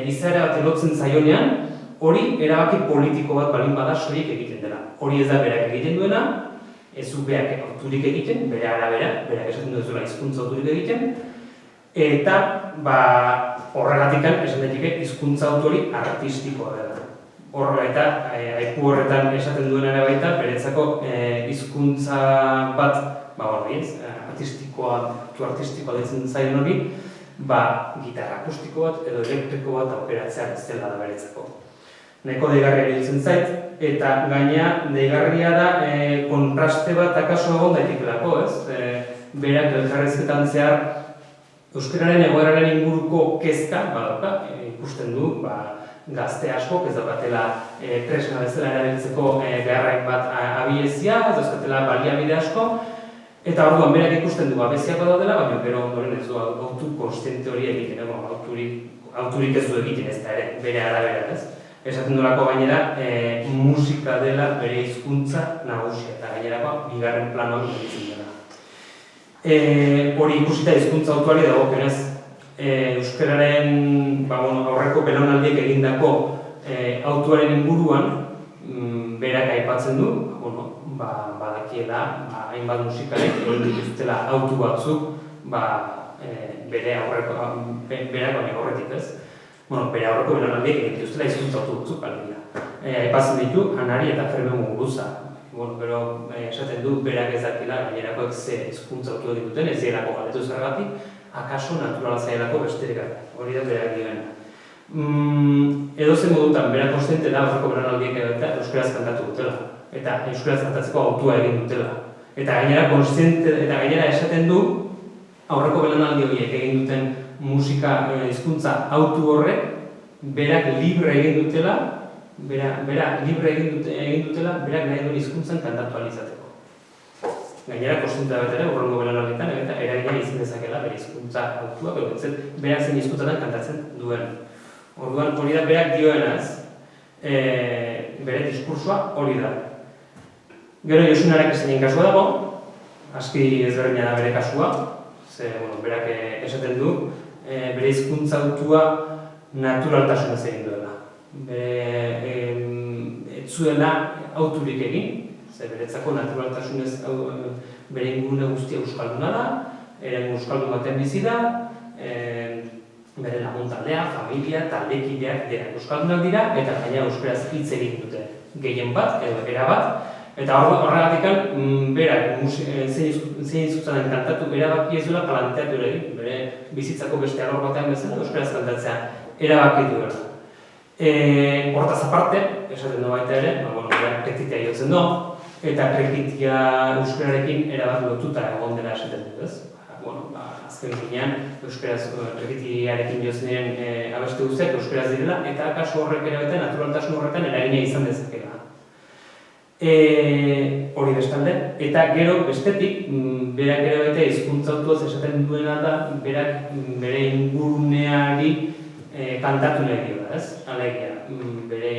izaera bat lotzen zaionean, hori erabaki politiko bat balin bada soilik egiten dela. Hori ez da berak egiten duena, ez du berak auturik egiten, bere arabera, berak esaten du ez duela hizkuntza auturik egiten, Eta horregatikan esan daiteke hizkuntza autori artistikoa dela. Eta aipu horretan esaten duen ere baita, beretzako hizkuntza bat, artistikoa deitzen zaien hori, gitarra akustiko bat edo elektriko bat aukeratzea ez dela da beretzako. Nahiko deigarria iruditzen zait, eta gaina deigarria da kontraste bat akaso egon daitekelako, ez? Berak elkarrizketan zehar euskararen egoeraren inguruko kezka badauka, ikusten du, gazte askok ez daukatela tresna bezala erabiltzeko beharrain bat abiezia, ez dauzkatela baliabide asko, eta orduan berak ikusten du abeziako daudela, baina gero ondoren ez du autu konstiente hori egiten, auturik ez du egiten ez da ere, bere arabera, ez? Esaten duelako gainera, musika dela bere hizkuntza nagusia, eta gainerakoa bigarren planoan egiten dela. Hori ikusita hizkuntza autuari dagokionez, euskararen aurreko belaunaldiek egindako autuaren inguruan berak aipatzen du, badakiela hainbat musikarek egin dituztela autu batzuk bere aurreko, berak baina horretik ez. Bere aurreko belaunaldiek egin dituztela hizkuntza autu batzuk aipatzen ditu Anari eta Fermin Muguruza. Pero esaten du berak ez dakila gainerakoek ze hizkuntza autu dituten, ez dielako galetu zergatik, akaso naturala zailako besterik gara, hori da berak dioena. Edozein modutan, berak konstiente da aurreko belaunaldiek eta euskaraz kantatu dutela, eta euskaraz kantatzeko autua egin dutela. Eta gainera esaten du, aurreko belaunaldi horiek egin duten musika hizkuntza autu horrek, berak libre egin dutela, berak nahi duen hizkuntzan kantatu alizateko. Gainera, konstiente da betera, urrengo belaunaldietan, eta eragina izin dezakela bere hizkuntza autua, berak zen hizkuntzatan kantatzen duen. Orduan, hori da berak dioenaz, bere diskursoa hori da. Gero Josunarak esainen kasua dago, aski ezberdina da bere kasua, berak esaten du, bere hizkuntza autua naturaltasunez egin duela. Ez zuela auturik egin, beretzako naturaltasunez bere ingurune guztia euskalduna da, ere euskaldun baten bizi da, bere lagun taldea, familia, taldekideak dira euskaldunak dira, eta gaina euskaraz hitz egin dute gehien bat, edo erabat, eta horregatikan berak zein hizkuntzan kantatu erabaki ez duela planteatu ere, bere bizitzako beste alor batean bezala euskaraz kantatzea erabaki duela. Hortaz aparte, esaten du baita ere, rekitia jotzen du, eta rekitia euskararekin erabat lotuta egon dela esaten du, ez? Azken ginean, euskaraz rekitiarekin jotzen diren abestu guztiak euskaraz direla, eta kasu horrek ere bete naturaltasun horretan eragina izan dezakela. Hori bestalde, eta gero bestetik, berak ere bete hizkuntza autuaz esaten duena da, berak bere inguruneari kantatu nahi diola, ez? Alegia, bere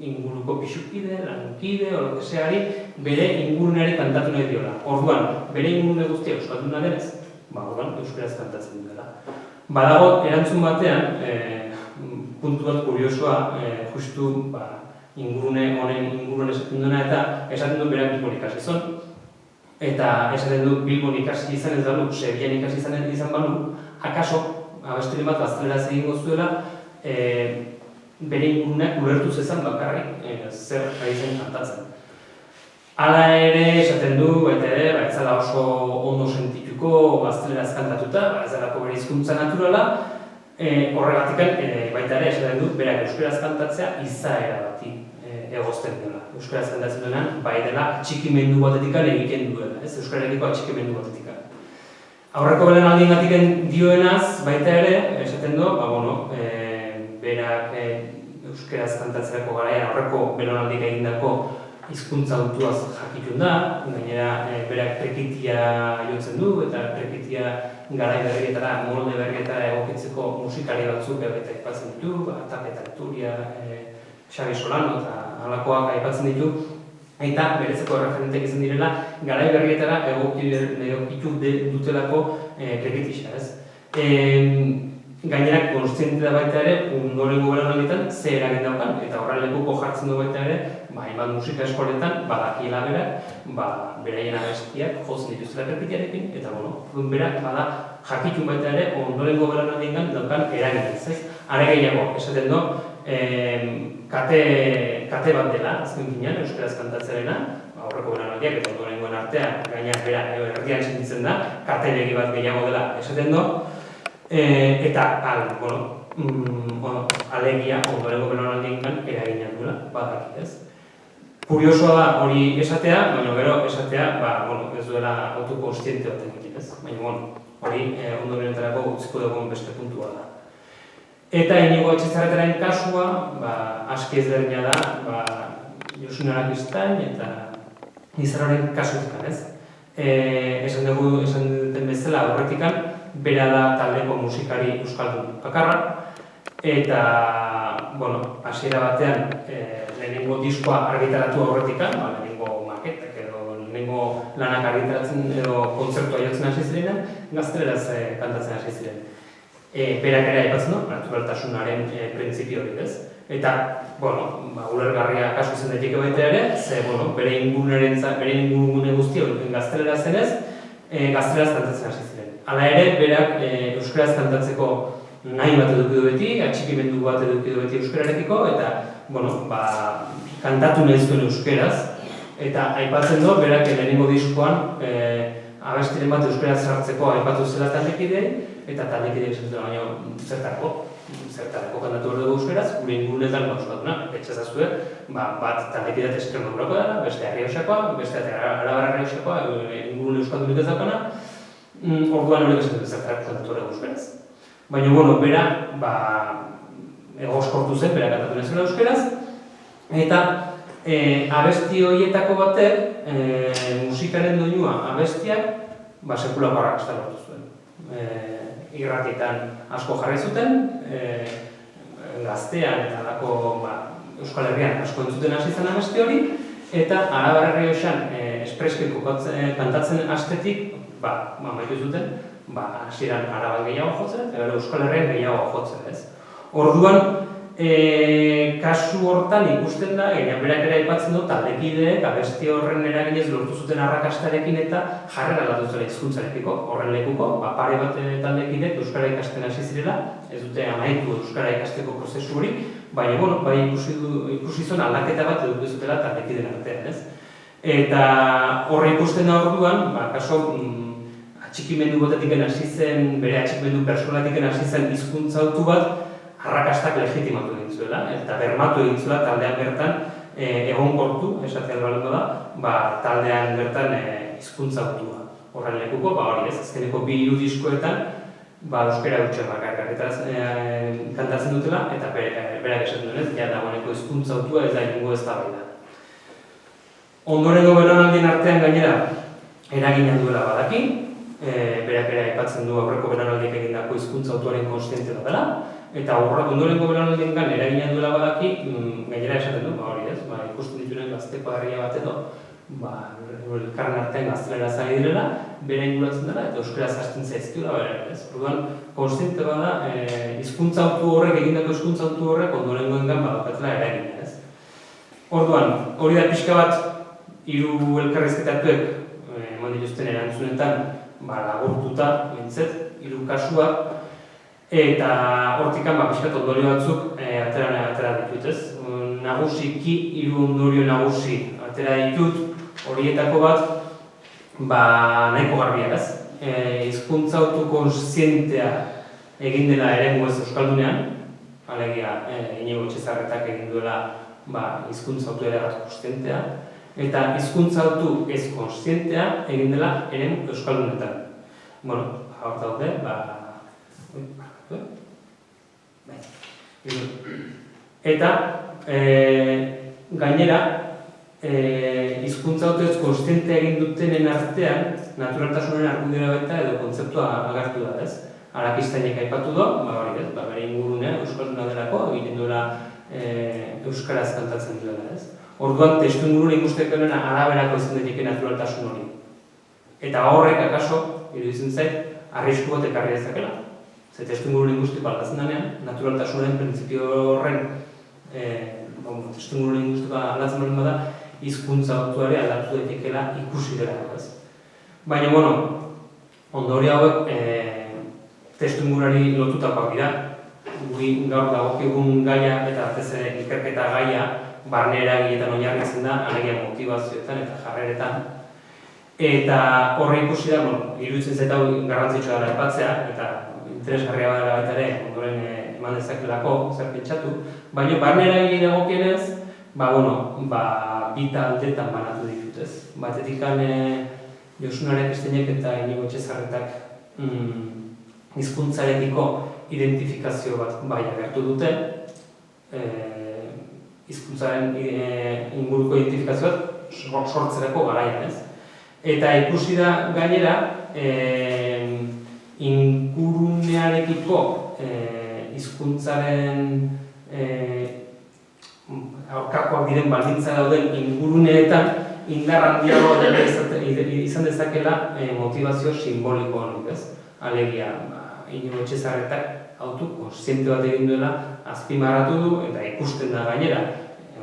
inguruko pixukide, lankide, olokeseari, bere inguruneari kantatu nahi diola. Orduan, bere ingurune guztia euskalduna denez, orduan, euskaraz kantatzen dela. Badago, erantzun batean, puntu bat kuriosoa, justu ingurune honen inguruan esaten duena, eta esaten du berak Bilbon ikasi zon, eta esaten du Bilbon ikasi izan ez dalu, Sevillan ikasi izan balu, akaso, abestiren bat gazteleraz egingo zuela, bere ingurunak ulertu zezan bakarrik zer ari zen kantatzen. Hala ere, esaten du, baita ere, ez zela oso ondo sentituko gazteleraz kantatuta, ez zelako bere hizkuntza naturala, horregatikan, baita ere, esaten du, berak euskaraz kantatzea izaera bati egozten dela. Euskaraz kantatzen duenan, bai dela atxikimendu batetikan egiten duela, ez? Euskararekiko atxikimendu batetikan. Aurreko belaunaldiengatik dioenaz, baita ere, esaten du, berak euskaraz kantatzerako garaian aurreko belaunaldik egindako hizkuntza autuaz jakitun da, gainera berak rekitia jotzen du, eta rekitia garai berrietara, molde berrietara egokitzeko musikari batzuk eta aipatzen ditu, Tapeta Turia, Xabi Solano eta halakoak aipatzen ditu, eta berezeko referentek izan direla, garai berrietara egokitu dutelako rekitisa, ez? Gainera, kontziente da baita ere, ondorengo belaunaldietan ze eragin daukan, eta horren lekuko jartzen du baita ere, hainbat musika eskoletan, badakiela berak, beraien abestiak jotzen dituzela errepitearekin, eta berak bada jakitun baita ere, ondorengo belaunaldietan daukan eragin ez. Are gehiago, esaten du, kate bat dela, azken finean, euskaraz kantatzearena, aurreko belaunaldiak eta ondorengoen artean, gainera bera erdian sentitzen da, kate legi bat gehiago dela, esaten du, eta alegia ondorengo belaunaldiengan eragina duela, badaki ez. Kuriosoa da hori esatea, baina gero esatea, ez duela autokontziente bat egiten ez. Baina hori ondorenetarako utziko dugun beste puntua da. Eta Inigo Etxezarretaren kasua, aski ezberdina da, Josu Narakistain eta Izarraren kasuetan ez. Esan duten bezala horretikan, bera da taldeko musikari euskaldun bakarra, eta, hasiera batean lehenengo diskoa argitaratu aurretikan, lehenengo maketak edo lehenengo lanak argitaratzen edo kontzertua jotzen hasi zirenean, gazteleraz kantatzen hasi ziren. Berak ere aipatzen du, naturaltasunaren printzipio hori ez. Eta, ulergarria kasu izan daiteke baita ere, ze, bere ingurune guztia gazteleraz zenez, gazteleraz kantatzen hasi ziren. Hala ere, berak euskaraz kantatzeko nahi bat eduki du beti, atxikimendu bat eduki du beti euskararekiko, eta kantatu nahi zuen euskaraz. Eta aipatzen du, berak lehenengo diskoan abestiren bat euskaraz sartzeko aipatu zela taldekidei, eta taldekidei esan zuen baina zertarako kantatu behar dugu euskaraz, gure ingurunetan euskalduna. Etxezazue, bat taldekideat Extremadurako dara, beste Errioxakoa, beste Arabar Errioxakoa, ingurune euskaldunik ez daukana, orduan horiek esan dut zertarako kantatu behar dugu euskaraz. Baina, bera, egoskortu zen, bera kantatu nahi zela euskaraz, eta abesti horietako batek, musikaren doinua abestiak, sekulako arrakasta lortu zuen. Irratietan asko jarri zuten, gaztean eta alako Euskal Herrian asko entzuten hasi zen abesti hori, eta Arabar Errioxan espreski kantatzen hastetik, maitu zuten, hasieran Araban gehiago jotzen, eta Euskal Herrian gehiago jotzen, ez? Orduan, kasu hortan ikusten da, berak ere aipatzen du, taldekideek abesti horren eraginez lortu zuten arrakastarekin eta jarrera aldatu zela hizkuntzarekiko, horren lekuko, pare bat taldekideek euskara ikasten hasi zirela, ez dute amaitu euskara ikasteko prozesu hori, baina ikusi zuen aldaketa bat eduki zutela taldekideen artean, ez? Eta horre ikusten da orduan, kaso atxikimendu batetik hasi zen, bere atxikimendu personatik hasi zen hizkuntza autu bat, arrakastak legitimatu egin zuela, eta bermatu egin zuela taldean bertan egonkortu, esatzen balko da, taldean bertan hizkuntza autua. Horren lekuko, hori ez, azkeneko 2 diskoetan, euskara gutxen bakarkaketaz kantatzen dutela, eta berak esaten duen ez, dagoeneko hizkuntza autua ez da ingo ez da baida. Ondorengo belaunaldien artean gainera, eragina duela badaki, berak ere aipatzen du aurreko belaunaldiek egindako hizkuntza autuaren kontziente da dela, eta ondorengo belaunaldiengan eragina duela badaki, gainera esaten du, hori ez, ikusten dituren gazteko harria bat edo, elkarren artean gaztelera zari direla, bere inguratzen dela, eta euskaraz hasten zaizkiola bera, ez? Orduan, kontziente bada, hizkuntza autu horrek, egindako hizkuntza autu horrek, ondorengoengan badakatela eragina, ez? Orduan, hori da pixka bat, 3 elkarrizketatuek, eman dituzten erantzunetan, lagurtuta, bintzet, 3 kasuak, eta hortikan pixkat ondorio batzuk atera ditut, ez? Nagusiki, 3 ondorio nagusi atera ditut, horietako bat, nahiko garbiak, ez? Hizkuntza autu kontzientea egin dela eremu ez euskaldunean, alegia, Inigo Etxezarretak egin duela hizkuntza autu ere bat kontzientea, eta hizkuntza autu ez kontzientea egin dela eremu euskaldunetan. Hor daude, eta gainera hizkuntza autu ez kontzientea egin dutenen artean naturaltasunen argudioa baita edo kontzeptua agertu da, ez? Arakistainek aipatu du, hori ez, bere ingurunea euskalduna delako egiten duela euskaraz kantatzen duela, ez? Orduan testu ingurune ikusteko dena araberako izan daiteke naturaltasun hori. Eta horrek akaso, iruditzen zait, arrisku bat ekarri dezakela. Ze testuinguru linguistiko aldatzen denean, naturaltasunaren printzipio horren testuinguru linguistikoa aldatzen baldin bada, hizkuntza autuare aldatu daitekeela ikusi dela, ez? Baina, ondori hauek testuingurari lotutakoak dira. Guri gaur dagokigun gaia eta batez ere ikerketa gaia barne eragietan oinarritzen da, alegia motivazioetan eta jarreretan. Eta horre ikusi da, iruditzen zait hau garrantzitsua dela aipatzea, eta interesgarria badela baita ere, ondoren eman dezakelako, zer pentsatu. Baina barne eragiei dagokienez, bi taldetan banatu ditut, ez? Batetik Josunaren Kristeinek eta Inigo Etxezarretak hizkuntzarekiko identifikazio bat bai agertu dute, hizkuntzaren inguruko identifikazio bat sortzerako garaian, ez? Eta ikusi da gainera, ingurunearekiko hizkuntzaren aurkakoak diren baldintza dauden inguruneetan indar handiago izan dezakela motivazio simboliko honik, ez? Alegia, Inigo Etxezarretak autokontziente bat egin duela azpimarratu du eta ikusten da gainera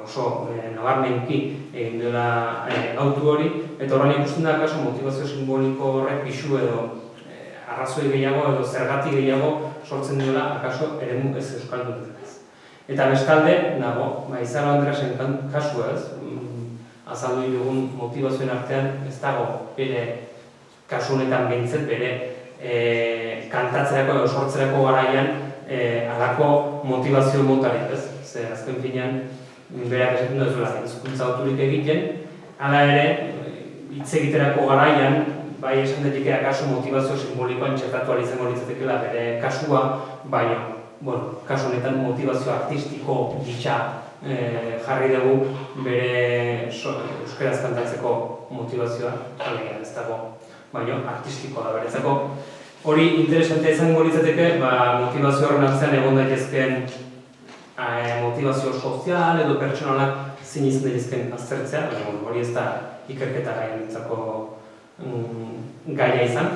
oso nabarmenki egin duela autu hori, eta horren ikusten da kaso motivazio simboliko horrek pisu edo arrazoi gehiago edo zergatik gehiago sortzen duela akaso eremu ez euskaldunetan. Eta bestalde, nago, Izaro Andreasen kasu ez, azaldu dugun motivazioen artean ez dago bere kasu honetan behintzet bere kantatzerako edo sortzerako garaian halako motivazio motarik, ez? Ze azken finean berak esaten du ez duela hizkuntza auturik egiten, hala ere hitz egiterako garaian bai esan daiteke akaso motivazio simbolikoan txertatu ahal izango litzatekeela bere kasua, baina kasu honetan motivazio artistiko gisa jarri dugu bere euskaraz kantatzeko motivazioa, alegia ez dago, baina artistikoa da beretzako. Hori interesantea izango litzateke, motivazio horren atzean egon daitezkeen motivazio sozial edo pertsonalak zein izan daitezkeen aztertzea, hori ez da ikerketa gaientzako gaia izan.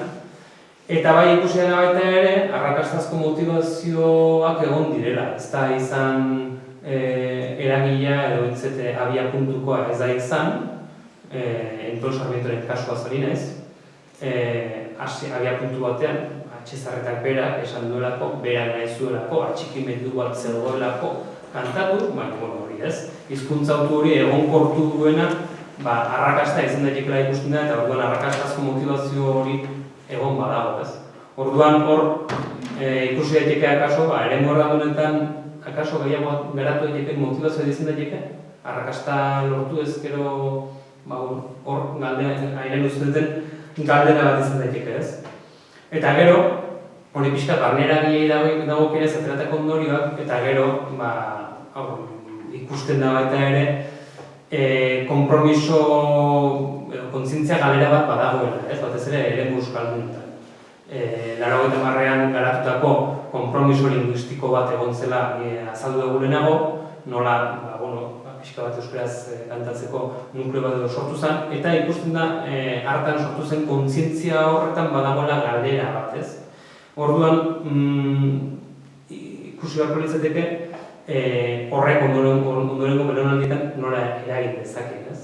Eta bai ikusi dena baita ere, arrakastazko motivazioak egon direla, ez da izan eragilea edo entzete abia puntukoa ez da izan, Enpol Sarmientoren kasua zari naiz, abia puntu batean, Etxezarretak berak esan duelako, berak nahi zuelako, atxikimendu bat zegoelako kantatu, baina hori ez. Hizkuntza autu hori egonkortu duena, arrakasta izan daitekeela ikusten da, eta orduan arrakastazko motivazio hori egon badago, ez. Orduan hor ikusi daiteke akaso, eremu erradunetan akaso gehiago geratu daiteke motivazioa izan daiteke, arrakasta lortu ezkero hor airen uzteten galdera bat izan daiteke, ez. Eta gero, hori pixka barneragiei dagokionez ateratako ondorioak, eta gero ikusten da baita ere konpromiso edo kontzientzia galera bat badagoela, ez? Batez ere eremu euskaldunetan. 80ean garatutako konpromiso linguistiko bat egon zela azaldu dugu lehenago, nola pixka bat euskaraz kantatzeko nukleo bat edo sortu zen, eta ikusten da hartan sortu zen kontzientzia horretan badagoela galdera bat, ez? Orduan, ikusi beharko litzateke horrek ondorengo belaunaldietan nola eragin dezake, ez?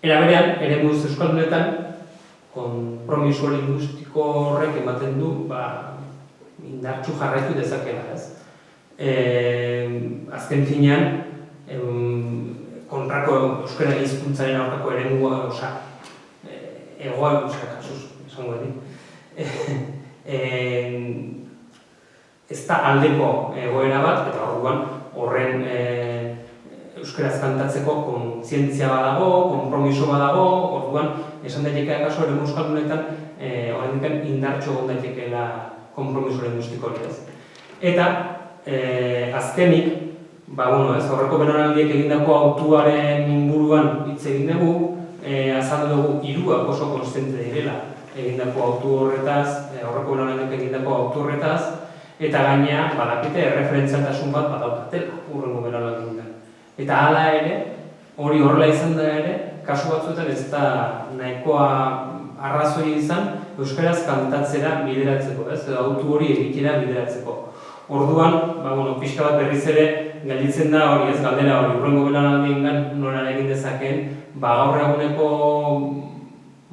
Era berean, eremuz euskaldunetan, konpromiso linguistiko horrek ematen du indartsu jarraitu dezakela, ez? Azken finean, kontrako euskara hizkuntzaren aurkako eremua, egoa kasuz, esango edik. Ez da aldeko egoera bat, eta orduan horren euskaraz kantatzeko kontzientzia badago, konpromiso badago, orduan esan daiteke akaso eremu euskaldunetan horrendikan indartxo egon daitekeela konpromiso linguistiko hori, ez. Eta azkenik, aurreko belaunaldiek egindako autuaren inguruan hitz egin dugu, azaldu dugu hiruak oso konstante direla egindako autu horretaz, aurreko belaunaldiek egindako autu horretaz, eta gainea, badakite, erreferentzialtasun bat badaukatela hurrengo belaunaldietan. Eta hala ere, hori horrela izan da ere, kasu batzuetan ez da nahikoa arrazoi izan, euskaraz kantatzera bideratzeko, ez? Edo autu hori egitera bideratzeko. Orduan, pixka bat berriz ere gelditzen da hori, ez, galdera hori, hurrengo belaunaldiengan nola egin dezakeen, gaur eguneko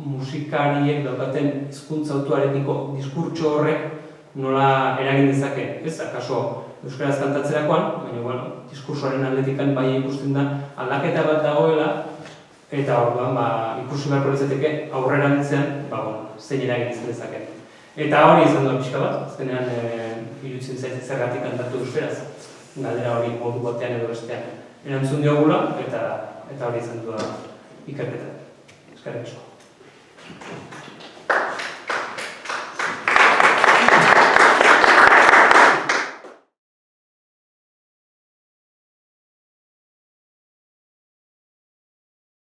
musikariek daukaten hizkuntza autuarekiko diskurtso horrek nola eragin dezake, ez, akaso euskaraz kantatzerakoan, baina, diskursoaren aldetikan bai ikusten da aldaketa bat dagoela, eta orduan, ikusi beharko litzateke aurrera ditzean, zein eragin izan dezake. Eta hori izan da pixka bat, azkenean iruditzen zaitzen zergatik kantatu euskaraz, galdera hori modu batean edo bestean erantzun diogula, eta hori izan du da ikerketa. Eskerrik asko.